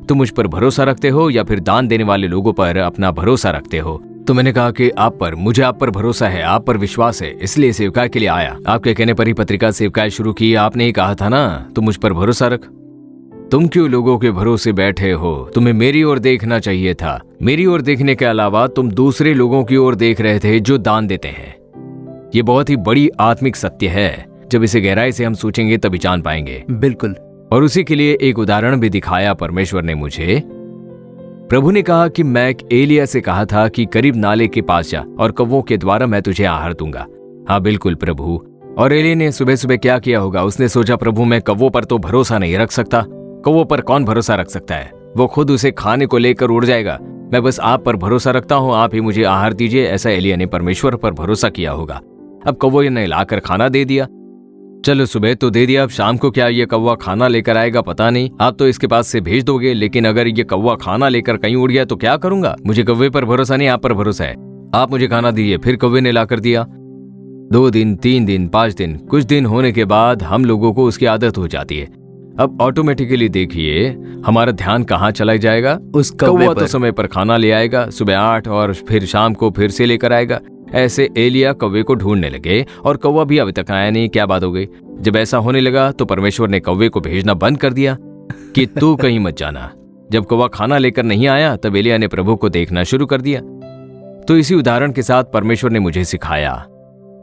तुम मुझ पर भरोसा रखते हो या फिर दान देने वाले लोगों पर अपना भरोसा रखते हो? तो मैंने कहा कि आप पर, मुझे आप पर भरोसा है, आप पर विश्वास है, इसलिए सेवकाई के लिए आया। आपके कहने पर ही पत्रिका सेवकाई शुरू की। आपने ही कहा था ना, तुम मुझ पर भरोसा रख। तुम क्यों लोगों के भरोसे बैठे हो? तुम्हें मेरी ओर देखना चाहिए था। मेरी ओर देखने के अलावा तुम दूसरे लोगों की ओर देख रहे थे जो दान देते हैं। ये बहुत ही बड़ी आत्मिक सत्य है। जब इसे गहराई से हम सोचेंगे तभी जान पाएंगे। बिल्कुल। और उसी के लिए एक उदाहरण भी दिखाया परमेश्वर ने मुझे। प्रभु ने कहा कि मैं एलिया से कहा था कि करीब नाले के पास जा और कौवों के द्वारा मैं तुझे आहार दूंगा। हाँ बिल्कुल प्रभु। और एलिया ने सुबह सुबह क्या किया होगा? उसने सोचा, प्रभु मैं कौवों पर तो भरोसा नहीं रख सकता। कौवों पर कौन भरोसा रख सकता है? वो खुद उसे खाने को लेकर उड़ जाएगा। मैं बस आप पर भरोसा रखता हूँ, आप ही मुझे आहार दीजिए। ऐसा एलिया ने परमेश्वर पर भरोसा किया होगा। अब कौवे ने लाकर खाना दे दिया। चलो सुबह तो दे दिया, अब शाम को क्या ये कौवा खाना लेकर आएगा पता नहीं। आप तो इसके पास से भेज दोगे, लेकिन अगर ये कौवा खाना लेकर कहीं उड़ गया तो क्या करूंगा? मुझे कौवे पर भरोसा नहीं, आप पर भरोसा है। आप मुझे खाना दीजिए। फिर कौवे ने लाकर दिया। 2 दिन, 3 दिन, 5 दिन, कुछ दिन होने के बाद हम लोगों को उसकी आदत हो जाती है। अब ऑटोमेटिकली देखिए हमारा ध्यान कहाँ चला जाएगा, उस कौवा तो समय पर खाना ले आएगा, सुबह 8 और फिर शाम को फिर से लेकर आएगा। ऐसे एलिया कौवे को ढूंढने लगे और कौवा भी अभी तक आया नहीं। क्या बात हो गई? जब ऐसा होने लगा तो परमेश्वर ने कौवे को भेजना बंद कर दिया कि तू कहीं मत जाना। जब कौवा खाना लेकर नहीं आया तब एलिया ने प्रभु को देखना शुरू कर दिया। तो इसी उदाहरण के साथ परमेश्वर ने मुझे सिखाया।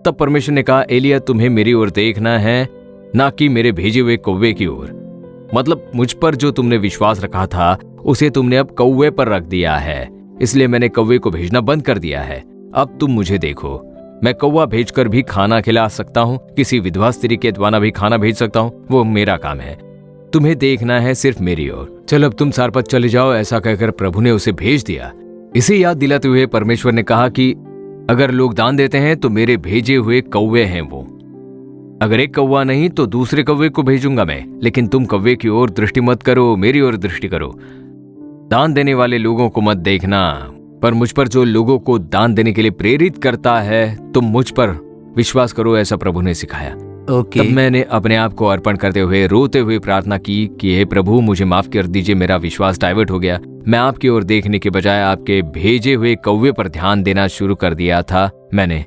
तब परमेश्वर ने कहा, एलिया तुम्हें मेरी ओर देखना है, ना कि मेरे भेजे हुए कौवे की ओर। मतलब मुझ पर जो तुमने विश्वास रखा था उसे तुमने अब कौवे पर रख दिया है, इसलिए मैंने कौवे को भेजना बंद कर दिया है। अब तुम मुझे देखो, मैं कौवा भेजकर भी खाना खिला सकता हूँ, किसी विधवा स्त्री के द्वारा भी खाना भेज सकता हूँ, वो मेरा काम है। तुम्हें देखना है सिर्फ मेरी ओर। चलो अब तुम सारपत चले जाओ। ऐसा कहकर प्रभु ने उसे भेज दिया। इसे याद दिलाते हुए परमेश्वर ने कहा कि अगर लोग दान देते हैं तो मेरे भेजे हुए कौवे हैं वो। अगर एक कौवा नहीं तो दूसरे कौवे को भेजूंगा मैं, लेकिन तुम कौवे की ओर दृष्टि मत करो, मेरी ओर दृष्टि करो। दान देने वाले लोगों को मत देखना, पर मुझ पर जो लोगों को दान देने के लिए प्रेरित करता है तुम मुझ पर विश्वास करो, ऐसा प्रभु ने सिखाया। तब मैंने अपने आप को अर्पण करते हुए रोते हुए प्रार्थना की कि हे प्रभु मुझे माफ कर दीजिए, मेरा विश्वास डाइवर्ट हो गया। मैं आपकी ओर देखने के बजाय आपके भेजे हुए कौवे पर ध्यान देना शुरू कर दिया था। मैंने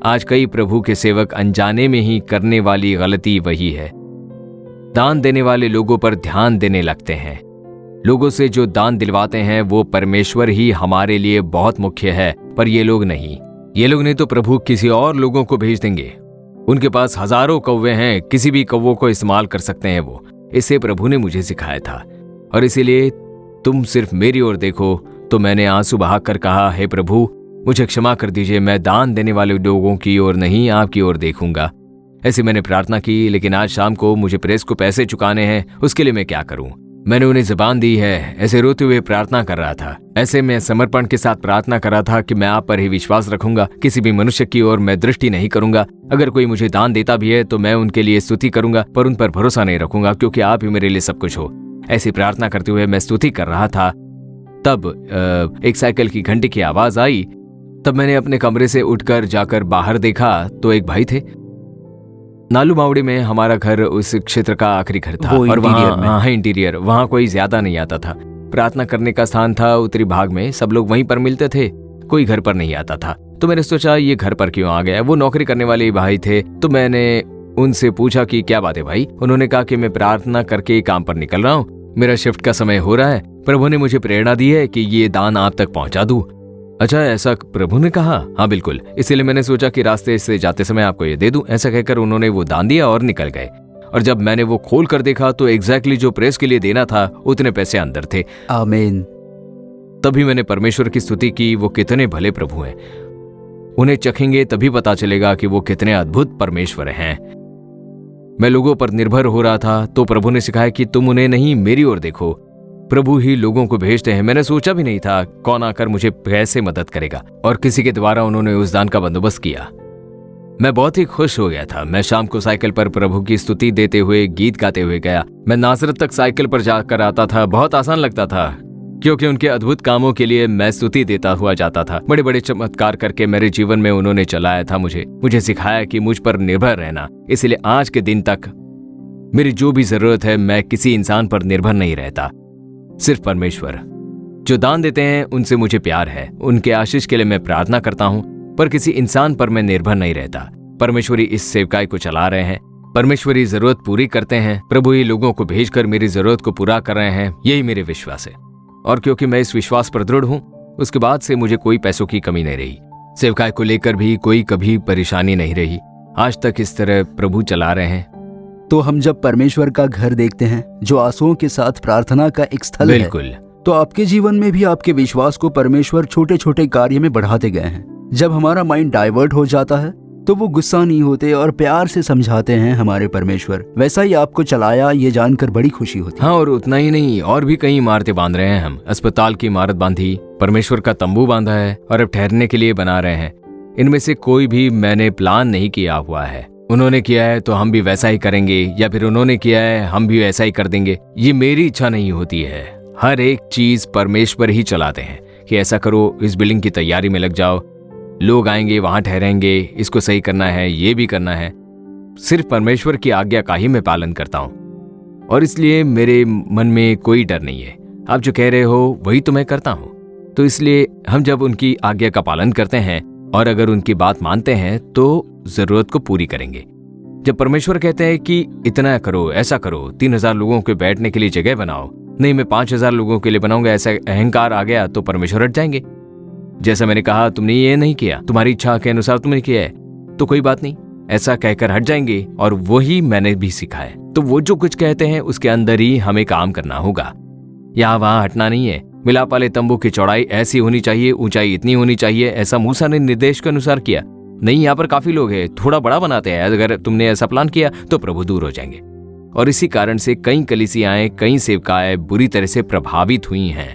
आज कई प्रभु के सेवक अनजाने में ही करने वाली गलती वही है। दान देने वाले लोगों पर ध्यान देने लगते हैं। लोगों से जो दान दिलवाते हैं वो परमेश्वर ही हमारे लिए बहुत मुख्य है, पर ये लोग नहीं। ये लोग नहीं तो प्रभु किसी और लोगों को भेज देंगे। उनके पास हजारों कौवे हैं, किसी भी कौवों को इस्तेमाल कर सकते हैं वो। इसे प्रभु ने मुझे सिखाया था और इसीलिए तुम सिर्फ मेरी ओर देखो। तो मैंने आंसू बहाकर कहा, हे प्रभु मुझे क्षमा कर दीजिए, मैं दान देने वाले लोगों की ओर नहीं आपकी ओर देखूंगा। ऐसे मैंने प्रार्थना की, लेकिन आज शाम को मुझे प्रेस को पैसे चुकाने हैं, उसके लिए मैं क्या करूं? मैंने उन्हें जुबान दी है। ऐसे रोते हुए प्रार्थना कर रहा था। ऐसे मैं समर्पण के साथ प्रार्थना कर रहा था कि मैं आप पर ही विश्वास रखूंगा, किसी भी मनुष्य की ओर मैं दृष्टि नहीं करूंगा। अगर कोई मुझे दान देता भी है तो मैं उनके लिए स्तुति करूंगा, पर उन पर भरोसा नहीं रखूंगा, क्योंकि आप ही मेरे लिए सब कुछ हो। ऐसी प्रार्थना करते हुए मैं स्तुति कर रहा था। तब एक साइकिल की घंटी की आवाज आई। तब मैंने अपने कमरे से उठकर जाकर बाहर देखा तो एक भाई थे। नालू मावड़ी में हमारा घर उस क्षेत्र का आखिरी घर था और वहाँ इंटीरियर, वहाँ कोई ज्यादा नहीं आता था। प्रार्थना करने का स्थान था उत्तरी भाग में, सब लोग वहीं पर मिलते थे, कोई घर पर नहीं आता था। तो मैंने सोचा ये घर पर क्यों आ गया। वो नौकरी करने वाले भाई थे, तो मैंने उनसे पूछा कि क्या बात है भाई। उन्होंने कहा कि मैं प्रार्थना करके काम पर निकल रहा हूँ, मेरा शिफ्ट का समय हो रहा है, प्रभु ने मुझे प्रेरणा दी है कि ये दान आप तक पहुंचा दूं। अच्छा, ऐसा प्रभु ने कहा? हाँ बिल्कुल। इसीलिए मैंने सोचा कि रास्ते से जाते समय आपको ये दे दूं। ऐसा कहकर उन्होंने वो दान दिया और निकल गए। और जब मैंने वो खोल कर देखा तो एग्जैक्टली जो प्रेस के लिए देना था उतने पैसे अंदर थे। आमीन। तभी मैंने परमेश्वर की स्तुति की। वो कितने भले प्रभु हैं, उन्हें चखेंगे तभी पता चलेगा कि वो कितने अद्भुत परमेश्वर हैं। मैं लोगों पर निर्भर हो रहा था तो प्रभु ने सिखाया कि तुम उन्हें नहीं मेरी ओर देखो। प्रभु ही लोगों को भेजते हैं। मैंने सोचा भी नहीं था कौन आकर मुझे कैसे मदद करेगा, और किसी के द्वारा उन्होंने उस दान का बंदोबस्त किया। मैं बहुत ही खुश हो गया था। मैं शाम को साइकिल पर प्रभु की स्तुति देते हुए गीत गाते हुए गया। मैं नासरत तक साइकिल पर जाकर आता था। बहुत आसान लगता था क्योंकि उनके अद्भुत कामों के लिए मैं स्तुति देता हुआ जाता था। बड़े बड़े चमत्कार करके मेरे जीवन में उन्होंने चलाया था। मुझे सिखाया कि मुझ पर निर्भर रहना। इसलिए आज के दिन तक मेरी जो भी जरूरत है मैं किसी इंसान पर निर्भर नहीं रहता, सिर्फ परमेश्वर। जो दान देते हैं उनसे मुझे प्यार है, उनके आशीष के लिए मैं प्रार्थना करता हूँ, पर किसी इंसान पर मैं निर्भर नहीं रहता। परमेश्वरी इस सेवकाई को चला रहे हैं, परमेश्वरी जरूरत पूरी करते हैं। प्रभु ही लोगों को भेजकर मेरी जरूरत को पूरा कर रहे हैं, यही मेरे विश्वास है। और क्योंकि मैं इस विश्वास पर दृढ़ हूँ, उसके बाद से मुझे कोई पैसों की कमी नहीं रही। सेवकाई को लेकर भी कोई कभी परेशानी नहीं रही। आज तक इस तरह प्रभु चला रहे हैं। तो हम जब परमेश्वर का घर देखते हैं जो आंसुओं के साथ प्रार्थना का एक स्थल है, बिल्कुल, तो आपके जीवन में भी आपके विश्वास को परमेश्वर छोटे छोटे कार्य में बढ़ाते गए हैं। जब हमारा माइंड डाइवर्ट हो जाता है तो वो गुस्सा नहीं होते और प्यार से समझाते हैं हमारे परमेश्वर। वैसा ही आपको चलाया, ये जानकर बड़ी खुशी होती है। हाँ, और उतना ही नहीं, और भी कई इमारतें बांध रहे हैं हम। अस्पताल की इमारत बांधी, परमेश्वर का तंबू बांधा है और अब ठहरने के लिए बना रहे हैं। इनमें से कोई भी मैंने प्लान नहीं किया हुआ है। उन्होंने किया है तो हम भी वैसा ही करेंगे, या फिर उन्होंने किया है हम भी वैसा ही कर देंगे। ये मेरी इच्छा नहीं होती है। हर एक चीज परमेश्वर ही चलाते हैं कि ऐसा करो, इस बिल्डिंग की तैयारी में लग जाओ, लोग आएंगे, वहां ठहरेंगे, इसको सही करना है, ये भी करना है। सिर्फ परमेश्वर की आज्ञा का ही मैं पालन करता हूँ और इसलिए मेरे मन में कोई डर नहीं है। आप जो कह रहे हो वही तो मैं करता हूँ। तो इसलिए हम जब उनकी आज्ञा का पालन करते हैं और अगर उनकी बात मानते हैं तो जरूरत को पूरी करेंगे। जब परमेश्वर कहते हैं कि इतना करो, ऐसा करो, 3000 लोगों के बैठने के लिए जगह बनाओ, नहीं मैं 5000 लोगों के लिए बनाऊंगा, ऐसा अहंकार आ गया तो परमेश्वर हट जाएंगे। जैसा मैंने कहा, तुमने ये नहीं किया, तुम्हारी इच्छा के अनुसार तुमने किया है तो कोई बात नहीं, ऐसा कहकर हट जाएंगे। और वही मैंने भी सीखा है। तो वो जो कुछ कहते हैं उसके अंदर ही हमें काम करना होगा, यहाँ वहां हटना नहीं है। मिलाप वाले तंबू की चौड़ाई ऐसी होनी चाहिए, ऊंचाई इतनी होनी चाहिए, ऐसा मूसा ने निर्देश के अनुसार किया। नहीं, यहाँ पर काफी लोग हैं, थोड़ा बड़ा बनाते हैं। अगर तुमने ऐसा प्लान किया तो प्रभु दूर हो जाएंगे। और इसी कारण से कई कलीसियाएं, कई सेवकाएं बुरी तरह से प्रभावित हुई हैं।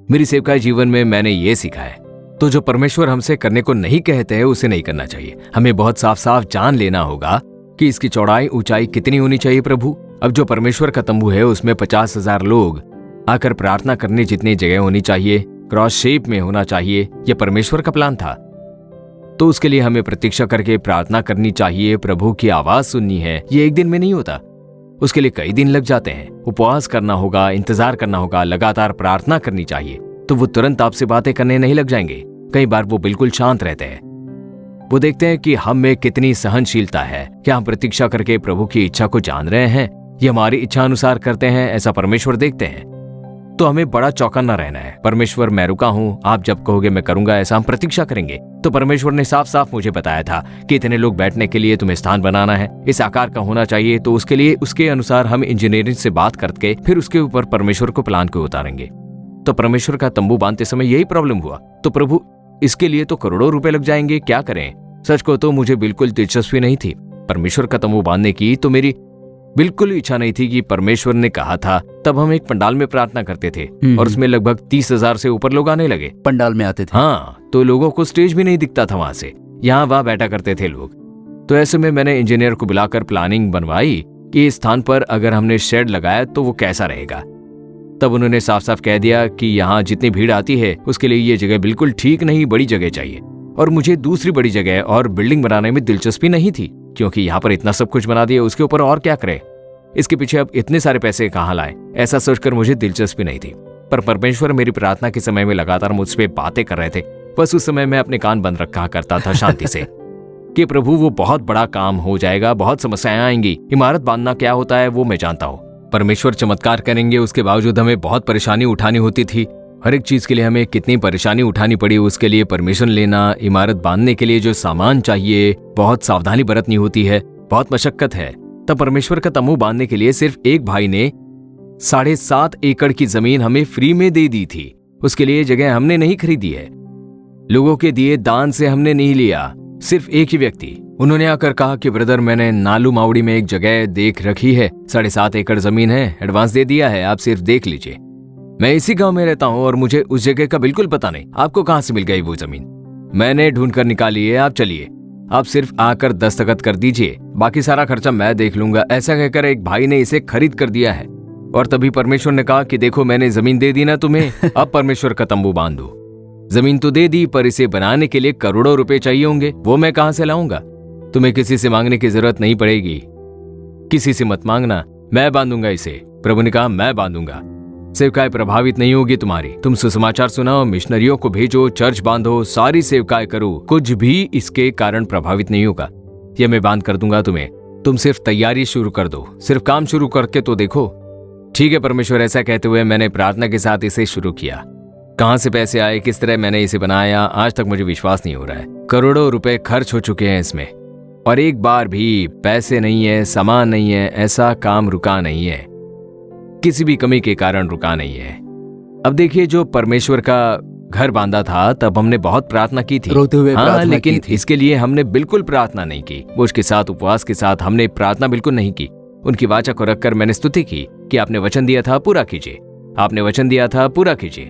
मेरी सेवकाई जीवन में मैंने ये सीखा है। तो जो परमेश्वर हमसे करने को नहीं कहते हैं उसे नहीं करना चाहिए। हमें बहुत साफ साफ जान लेना होगा कि इसकी चौड़ाई ऊंचाई कितनी होनी चाहिए प्रभु। अब जो परमेश्वर का तंबू है उसमें 50,000 लोग आकर प्रार्थना करने जितनी जगह होनी चाहिए, क्रॉस शेप में होना चाहिए। यह परमेश्वर का प्लान था। तो उसके लिए हमें प्रतीक्षा करके प्रार्थना करनी चाहिए, प्रभु की आवाज सुननी है। ये एक दिन में नहीं होता, उसके लिए कई दिन लग जाते हैं। उपवास करना होगा, इंतजार करना होगा, लगातार प्रार्थना करनी चाहिए। तो वो तुरंत आपसे बातें करने नहीं लग जाएंगे। कई बार वो बिल्कुल शांत रहते हैं। वो देखते हैं कि हम में कितनी सहनशीलता है, क्या हम प्रतीक्षा करके प्रभु की इच्छा को जान रहे हैं, ये हमारी इच्छा अनुसार करते हैं, ऐसा परमेश्वर देखते हैं। तो हमें बड़ा चौकन्ना रहना है। परमेश्वर मैं रुका हूं, आप जब कहोगे मैं करूंगा, ऐसा हम प्रतीक्षा करेंगे। तो परमेश्वर ने साफ साफ मुझे बताया था कि इतने लोग बैठने के लिए तुम्हें स्थान बनाना है, इस आकार का होना चाहिए। तो उसके लिए उसके अनुसार हम इंजीनियरिंग से बात करके फिर उसके ऊपर परमेश्वर को प्लान को उतारेंगे। तो परमेश्वर का तंबू बांधते समय यही प्रॉब्लम हुआ। तो प्रभु इसके लिए तो करोड़ों रुपए लग जाएंगे, क्या करें। सच को तो मुझे बिल्कुल दिलचस्पी नहीं थी परमेश्वर का तंबू बांधने की। तो मेरी बिल्कुल इच्छा नहीं थी कि परमेश्वर ने कहा था। तब हम एक पंडाल में प्रार्थना करते थे और उसमें लगभग 30,000 से ऊपर लोग आने लगे। पंडाल में आते थे। हाँ, तो लोगों को स्टेज भी नहीं दिखता था वहां से, यहाँ वहां बैठा करते थे लोग। तो ऐसे में मैंने इंजीनियर को बुलाकर प्लानिंग बनवाई कि इस स्थान पर अगर हमने शेड लगाया तो वो कैसा रहेगा। तब उन्होंने साफ साफ कह दिया कि यहाँ जितनी भीड़ आती है उसके लिए ये जगह बिल्कुल ठीक नहीं, बड़ी जगह चाहिए। और मुझे दूसरी बड़ी जगह और बिल्डिंग बनाने में दिलचस्पी नहीं थी, क्योंकि यहाँ पर इतना सब कुछ बना दिया, उसके ऊपर और क्या करे, इसके पीछे अब इतने सारे पैसे कहाँ लाए, ऐसा सोचकर मुझे दिलचस्पी नहीं थी। पर परमेश्वर मेरी प्रार्थना के समय में लगातार मुझ पे बातें कर रहे थे। बस उस समय मैं अपने कान बंद रखा करता था शांति से कि प्रभु वो बहुत बड़ा काम हो जाएगा, बहुत समस्याएं आएंगी। इमारत बांधना क्या होता है वो मैं जानता हूँ। परमेश्वर चमत्कार करेंगे, उसके बावजूद हमें बहुत परेशानी उठानी होती थी। हर एक चीज के लिए हमें कितनी परेशानी उठानी पड़ी, उसके लिए परमिशन लेना, इमारत बांधने के लिए जो सामान चाहिए, बहुत सावधानी बरतनी होती है, बहुत मशक्कत है। तब परमेश्वर का तंबू बांधने के लिए सिर्फ एक भाई ने 7.5 एकड़ की जमीन हमें फ्री में दे दी थी। उसके लिए जगह हमने नहीं खरीदी है, लोगों के दिए दान से हमने नहीं लिया। सिर्फ एक ही व्यक्ति, उन्होंने आकर कहा कि ब्रदर मैंने नालू मावड़ी में एक जगह देख रखी है, 7.5 एकड़ जमीन है, एडवांस दे दिया है, आप सिर्फ देख लीजिए। मैं इसी गांव में रहता हूं और मुझे उस जगह का बिल्कुल पता नहीं, आपको कहां से मिल गई वो जमीन? मैंने ढूंढ कर निकाली है, आप चलिए, आप सिर्फ आकर दस्तखत कर दीजिए, बाकी सारा खर्चा मैं देख लूंगा। ऐसा कहकर एक भाई ने इसे खरीद कर दिया है। और तभी परमेश्वर ने कहा कि देखो मैंने जमीन दे दी ना तुम्हें, अब परमेश्वर का तंबू बांध दो। जमीन तो दे दी, पर इसे बनाने के लिए करोड़ों रुपए चाहिए होंगे, वो मैं कहां से लाऊंगा? तुम्हें किसी से मांगने की जरूरत नहीं पड़ेगी, किसी से मत मांगना, मैं बांधूंगा इसे। प्रभु ने कहा मैं बांधूंगा, सेवकाएं प्रभावित नहीं होगी तुम्हारी। तुम सुसमाचार सुनाओ, मिशनरियों को भेजो, चर्च बांधो, सारी सेवकाएं करो, कुछ भी इसके कारण प्रभावित नहीं होगा। यह मैं बांध कर दूंगा तुम्हें, तुम सिर्फ तैयारी शुरू कर दो, सिर्फ काम शुरू करके तो देखो। ठीक है परमेश्वर, ऐसा कहते हुए मैंने प्रार्थना के साथ इसे शुरू किया। कहां से पैसे आए, किस तरह मैंने इसे बनाया, आज तक मुझे विश्वास नहीं हो रहा है। करोड़ों रुपए खर्च हो चुके हैं इसमें और एक बार भी पैसे नहीं है, सामान नहीं है, ऐसा काम रुका नहीं है, किसी भी कमी के कारण रुका नहीं है। अब देखिए, जो परमेश्वर का घर बांधा था तब हमने बहुत प्रार्थना की थी। रोते हुए हाँ, प्रार्थना लेकिन की थी। इसके लिए हमने बिल्कुल प्रार्थना नहीं की। बोझ के साथ, उपवास के साथ हमने प्रार्थना बिल्कुल नहीं की। उनकी वाचा को रखकर मैंने स्तुति की कि आपने वचन दिया था, पूरा कीजिए। आपने वचन दिया था, पूरा कीजिए।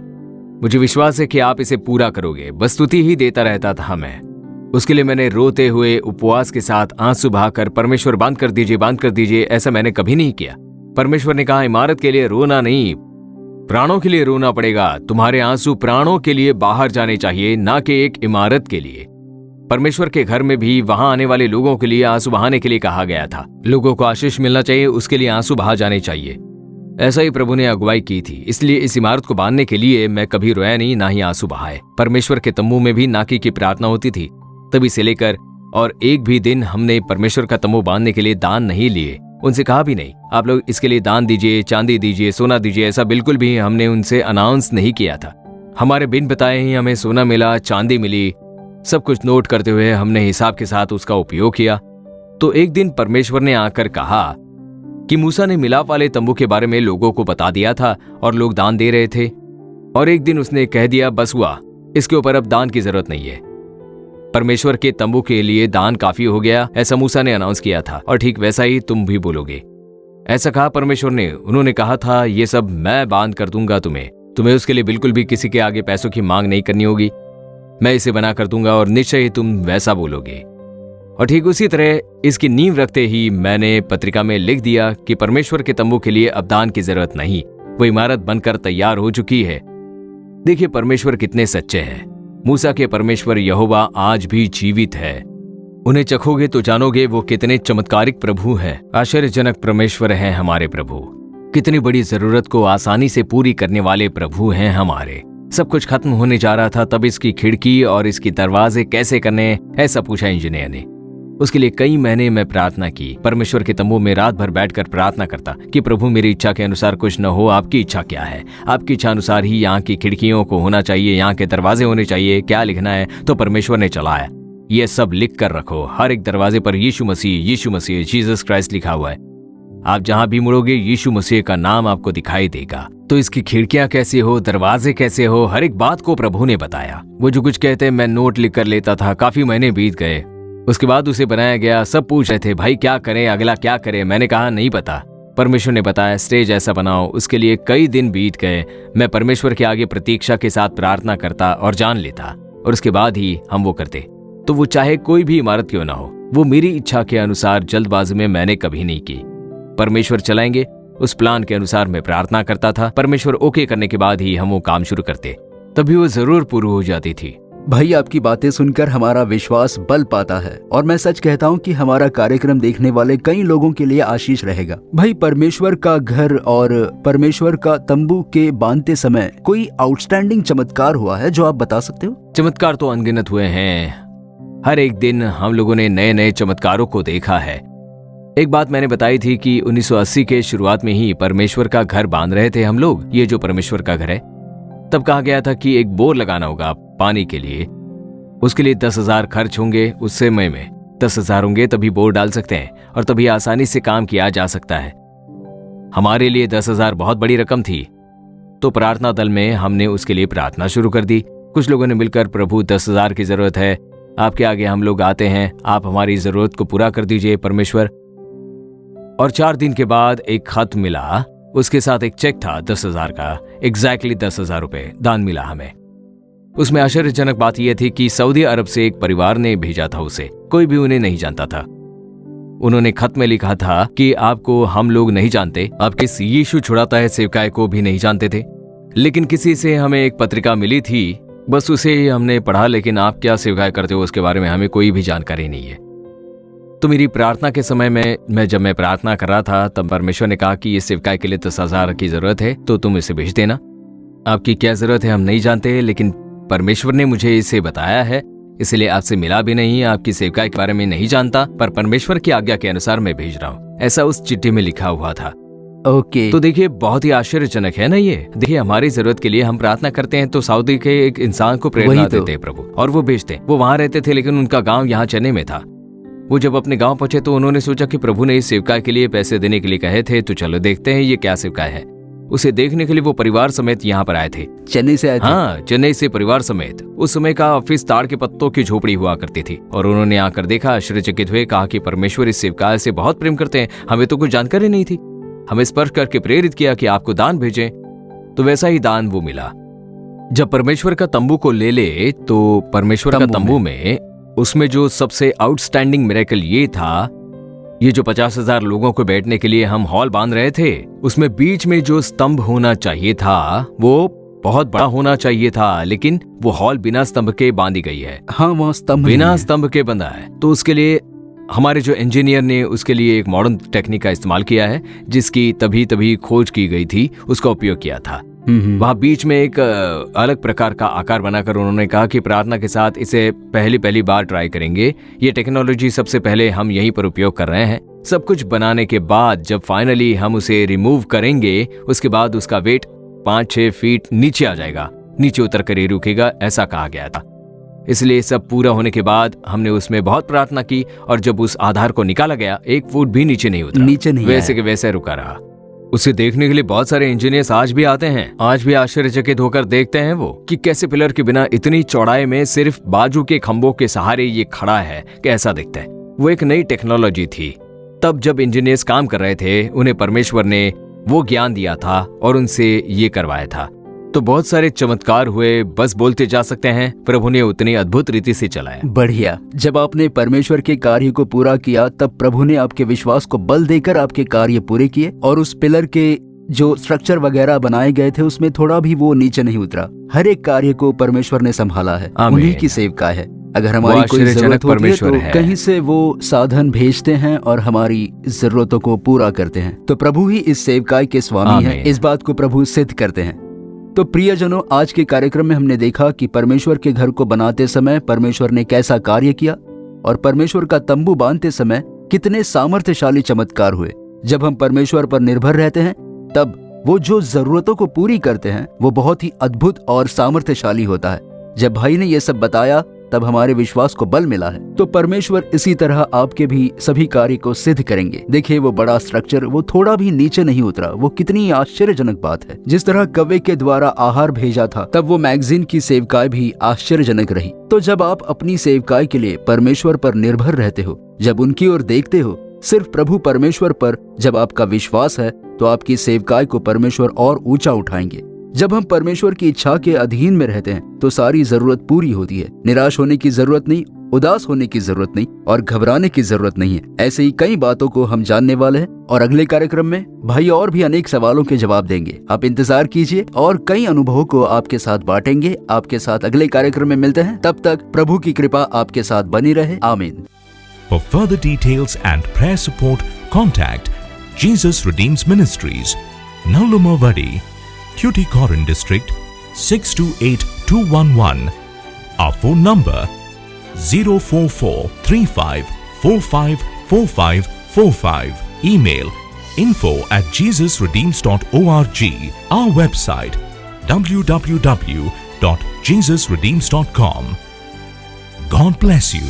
मुझे विश्वास है कि आप इसे पूरा करोगे। बस स्तुति ही देता रहता था मैं। उसके लिए मैंने रोते हुए उपवास के साथ आंसू बहाकर, परमेश्वर बांध कर दीजिए, बांध कर दीजिए, ऐसा मैंने कभी नहीं किया। परमेश्वर ने कहा, इमारत के लिए रोना नहीं, प्राणों के लिए रोना पड़ेगा। तुम्हारे आंसू प्राणों के लिए बाहर जाने चाहिए, ना कि एक इमारत के लिए। परमेश्वर के घर में भी वहां आने वाले लोगों के लिए आंसू बहाने के लिए कहा गया था। लोगों को आशीष मिलना चाहिए, उसके लिए आंसू बहा जाने चाहिए। ऐसा ही प्रभु ने अगुवाई की थी। इसलिए इस इमारत को बांधने के लिए मैं कभी रोया नहीं, ना ही आंसू बहाए। परमेश्वर के तंबू में भी नाकी की प्रार्थना होती थी। तभी से लेकर और एक भी दिन हमने परमेश्वर का तंबू बांधने के लिए दान नहीं लिए। उनसे कहा भी नहीं, आप लोग इसके लिए दान दीजिए, चांदी दीजिए, सोना दीजिए, ऐसा बिल्कुल भी हमने उनसे अनाउंस नहीं किया था। हमारे बिन बताए ही हमें सोना मिला, चांदी मिली। सब कुछ नोट करते हुए हमने हिसाब के साथ उसका उपयोग किया। तो एक दिन परमेश्वर ने आकर कहा कि मूसा ने मिलाप वाले तंबू के बारे में लोगों को बता दिया था और लोग दान दे रहे थे। और एक दिन उसने कह दिया, बस हुआ, इसके ऊपर अब दान की जरूरत नहीं है। परमेश्वर के तंबू के लिए दान काफी हो गया, ऐसा मूसा ने अनाउंस किया था। और ठीक वैसा ही तुम भी बोलोगे। ऐसा कहा परमेश्वर ने। उन्होंने कहा था, ये सब मैं बांध कर दूंगा तुम्हें उसके लिए बिल्कुल भी किसी के आगे पैसों की मांग नहीं करनी होगी। मैं इसे बना कर दूंगा और निश्चय ही तुम वैसा बोलोगे। और ठीक उसी तरह इसकी नींव रखते ही मैंने पत्रिका में लिख दिया कि परमेश्वर के तंबू के लिए अब दान की जरूरत नहीं, वो इमारत बनकर तैयार हो चुकी है। देखिए परमेश्वर कितने सच्चे हैं। मूसा के परमेश्वर यहोवा आज भी जीवित है। उन्हें चखोगे तो जानोगे वो कितने चमत्कारिक प्रभु हैं। आश्चर्यजनक परमेश्वर हैं हमारे प्रभु। कितनी बड़ी जरूरत को आसानी से पूरी करने वाले प्रभु हैं हमारे। सब कुछ खत्म होने जा रहा था, तब इसकी खिड़की और इसकी दरवाजे कैसे करने, ऐसा पूछा इंजीनियर ने। उसके लिए कई महीने मैं प्रार्थना की। परमेश्वर के तंबू में रात भर बैठकर प्रार्थना करता कि प्रभु मेरी इच्छा के अनुसार कुछ न हो, आपकी इच्छा क्या है? आपकी इच्छा अनुसार ही यहाँ की खिड़कियों को होना चाहिए, यहाँ के दरवाजे होने चाहिए, क्या लिखना है? तो परमेश्वर ने चलाया, ये सब लिख कर रखो। हर एक दरवाजे पर यीशु मसीह, जीसस क्राइस्ट लिखा हुआ है। आप जहां भी मुड़ोगे यीशु मसीह का नाम आपको दिखाई देगा। तो इसकी खिड़कियां कैसे हो, दरवाजे कैसे हो, हर एक बात को प्रभु ने बताया। वो जो कुछ कहते मैं नोट लिख कर लेता था। काफी महीने बीत गए। उसके बाद उसे बनाया गया। सब पूछ रहे थे, भाई क्या करें, अगला क्या करें? मैंने कहा नहीं पता। परमेश्वर ने बताया स्टेज ऐसा बनाओ। उसके लिए कई दिन बीत गए। मैं परमेश्वर के आगे प्रतीक्षा के साथ प्रार्थना करता और जान लेता, और उसके बाद ही हम वो करते। तो वो चाहे कोई भी इमारत क्यों ना हो, वो मेरी इच्छा के अनुसार जल्दबाजी में मैंने कभी नहीं की। परमेश्वर चलाएंगे, उस प्लान के अनुसार मैं प्रार्थना करता था। परमेश्वर ओके करने के बाद ही हम वो काम शुरू करते, तभी वो जरूर पूरी हो जाती थी। भाई आपकी बातें सुनकर हमारा विश्वास बल पाता है, और मैं सच कहता हूँ कि हमारा कार्यक्रम देखने वाले कई लोगों के लिए आशीष रहेगा। भाई परमेश्वर का घर और परमेश्वर का तंबू के बांधते समय कोई आउटस्टैंडिंग चमत्कार हुआ है जो आप बता सकते हो? चमत्कार तो अनगिनत हुए हैं। हर एक दिन हम लोगों ने नए नए चमत्कारों को देखा है। एक बात मैंने बताई थी कि 1980 के शुरुआत में ही परमेश्वर का घर बांध रहे थे हम लोग, ये जो परमेश्वर का घर है। तब कहा गया था कि एक बोर लगाना होगा पानी के लिए। उसके लिए 10,000 खर्च होंगे। उस समय में 10,000 होंगे तभी बोर डाल सकते हैं, और तभी आसानी से काम किया जा सकता है। हमारे लिए 10,000 बहुत बड़ी रकम थी। तो प्रार्थना दल में हमने उसके लिए प्रार्थना शुरू कर दी। कुछ लोगों ने मिलकर, प्रभु 10,000 की जरूरत है, आपके आगे हम लोग आते हैं, आप हमारी जरूरत को पूरा कर दीजिए परमेश्वर। और 4 दिन के बाद एक खत मिला। उसके साथ एक चेक था 10,000 का, एग्जैक्टली 10,000 रुपए दान मिला हमें। उसमें आश्चर्यजनक बात यह थी कि सऊदी अरब से एक परिवार ने भेजा था उसे। कोई भी उन्हें नहीं जानता था। उन्होंने खत में लिखा था कि आपको हम लोग नहीं जानते, आप किस यीशु छुड़ाता है सेवकाय को भी नहीं जानते थे, लेकिन किसी से हमें एक पत्रिका मिली थी, बस उसे ही हमने पढ़ा, लेकिन आप क्या सेवकाय करते हो उसके बारे में हमें कोई भी जानकारी नहीं है। तो मेरी प्रार्थना के समय में जब मैं प्रार्थना कर रहा था, तब परमेश्वर ने कहा कि ये सेवकाय के लिए 10,000 की जरूरत है, तो तुम इसे भेज देना। आपकी क्या जरूरत है हम नहीं जानते, लेकिन परमेश्वर ने मुझे इसे बताया है, इसलिए आपसे मिला भी नहीं, आपकी सेवकाय के बारे में नहीं जानता, पर परमेश्वर की आज्ञा के अनुसार मैं भेज रहा हूँ। ऐसा उस चिट्ठी में लिखा हुआ था। ओके। तो देखिए बहुत ही आश्चर्यजनक है ना ये। देखिए हमारी जरूरत के लिए हम प्रार्थना करते हैं, तो सऊदी के एक इंसान को प्रेरणा देते हैं प्रभु, और वो भेजते। वो वहां रहते थे, लेकिन उनका गाँव यहाँ चेन्नई में था। वो जब अपने गांव पहुंचे तो उन्होंने सोचा कि प्रभु ने इस सेवकाय के लिए पैसे देने के लिए कहे थे, तो चलो देखते हैं ये क्या सेवकाय है। उसे देखने के लिए वो परिवार समेत यहाँ पर आए थे। चेन्नई से आए थे? हाँ, चेन्नई से परिवार समेत। उस समय का ऑफिस ताड़ के पत्तों की झोपड़ी हुआ करती थी और उन्होंने आकर देखा, आश्चर्यचकित हुए, कहा कि परमेश्वर इस सेवकाय से बहुत प्रेम करते हैं, हमें तो कुछ जानकारी नहीं थी। हमें स्पर्श करके प्रेरित किया कि आपको दान भेजें, तो वैसा ही दान वो मिला। जब परमेश्वर का तंबू को ले ले तो परमेश्वर का तंबू में उसमें जो सबसे आउटस्टैंडिंग मिरेकल ये था, ये जो 50,000 लोगों को बैठने के लिए हम हॉल बांध रहे थे, उसमें बीच में जो स्तंभ होना चाहिए था वो बहुत बड़ा होना चाहिए था, लेकिन वो हॉल बिना स्तंभ के बांधी गई है। हाँ, वहाँ स्तंभ बिना स्तंभ के बंधा है। तो उसके लिए हमारे जो इंजीनियर ने उसके लिए एक मॉडर्न टेक्निक का इस्तेमाल किया है, जिसकी तभी खोज की गई थी, उसका उपयोग किया था। वहां बीच में एक अलग प्रकार का आकार बनाकर उन्होंने कहा कि प्रार्थना के साथ इसे पहली बार ट्राई करेंगे। ये टेक्नोलॉजी सबसे पहले हम यहीं पर उपयोग कर रहे हैं। सब कुछ बनाने के बाद जब फाइनली हम उसे रिमूव करेंगे, उसके बाद उसका वेट 5-6 फीट नीचे आ जाएगा, नीचे उतर कर ही रुकेगा, ऐसा कहा गया था। इसलिए सब पूरा होने के बाद हमने उसमें बहुत प्रार्थना की और जब उस आधार को निकाला गया, 1 फुट भी नीचे नहीं उतरा, वैसे के वैसे रुका रहा। उसे देखने के लिए बहुत सारे इंजीनियर्स आज भी आते हैं। आज भी आश्चर्यचकित होकर देखते हैं वो कि कैसे पिलर के बिना इतनी चौड़ाई में सिर्फ बाजू के खंभों के सहारे ये खड़ा है, कैसा दिखता है। वो एक नई टेक्नोलॉजी थी। तब जब इंजीनियर्स काम कर रहे थे, उन्हें परमेश्वर ने वो ज्ञान दिया था और उनसे ये करवाया था। तो बहुत सारे चमत्कार हुए, बस बोलते जा सकते हैं। प्रभु ने उतनी अद्भुत रीति से चलाया। बढ़िया। जब आपने परमेश्वर के कार्य को पूरा किया, तब प्रभु ने आपके विश्वास को बल देकर आपके कार्य पूरे किए और उस पिलर के जो स्ट्रक्चर वगैरह बनाए गए थे, उसमें थोड़ा भी वो नीचे नहीं उतरा। हर एक कार्य को परमेश्वर ने संभाला है, उन्हीं की सेवकाई है। अगर हमारी कोई जरूरत होती है तो कहीं से वो साधन भेजते हैं और हमारी जरूरतों को पूरा करते हैं। तो प्रभु ही इस सेवकाई के स्वामी हैं। इस बात को प्रभु सिद्ध करते हैं। तो प्रियजनों, आज के कार्यक्रम में हमने देखा कि परमेश्वर के घर को बनाते समय परमेश्वर ने कैसा कार्य किया और परमेश्वर का तंबू बांधते समय कितने सामर्थ्यशाली चमत्कार हुए। जब हम परमेश्वर पर निर्भर रहते हैं, तब वो जो जरूरतों को पूरी करते हैं वो बहुत ही अद्भुत और सामर्थ्यशाली होता है। जब भाई ने ये सब बताया, तब हमारे विश्वास को बल मिला है। तो परमेश्वर इसी तरह आपके भी सभी कार्य को सिद्ध करेंगे। देखिए, वो बड़ा स्ट्रक्चर वो थोड़ा भी नीचे नहीं उतरा। वो कितनी आश्चर्यजनक बात है। जिस तरह कौवे के द्वारा आहार भेजा था, तब वो मैगजीन की सेवकाई भी आश्चर्यजनक रही। तो जब आप अपनी सेवकाई के लिए परमेश्वर पर निर्भर रहते हो, जब उनकी ओर देखते हो, सिर्फ प्रभु परमेश्वर पर जब आपका विश्वास है, तो आपकी सेवकाई को परमेश्वर और ऊंचा उठाएंगे। जब हम परमेश्वर की इच्छा के अधीन में रहते हैं, तो सारी जरूरत पूरी होती है। निराश होने की जरूरत नहीं, उदास होने की जरूरत नहीं और घबराने की जरूरत नहीं है। ऐसे ही कई बातों को हम जानने वाले हैं और अगले कार्यक्रम में भाई और भी अनेक सवालों के जवाब देंगे। आप इंतजार कीजिए और कई अनुभवों को आपके साथ बांटेंगे। आपके साथ अगले कार्यक्रम में मिलते हैं। तब तक प्रभु की कृपा आपके साथ बनी रहे। आमीन। For further details and prayer support, contact Jesus Redeems Ministries, Nallumavadi, Tuticorin District, 628211. Our phone number 04435454545. Email info@jesusredeems.org. Our website www.jesusredeems.com. God bless you.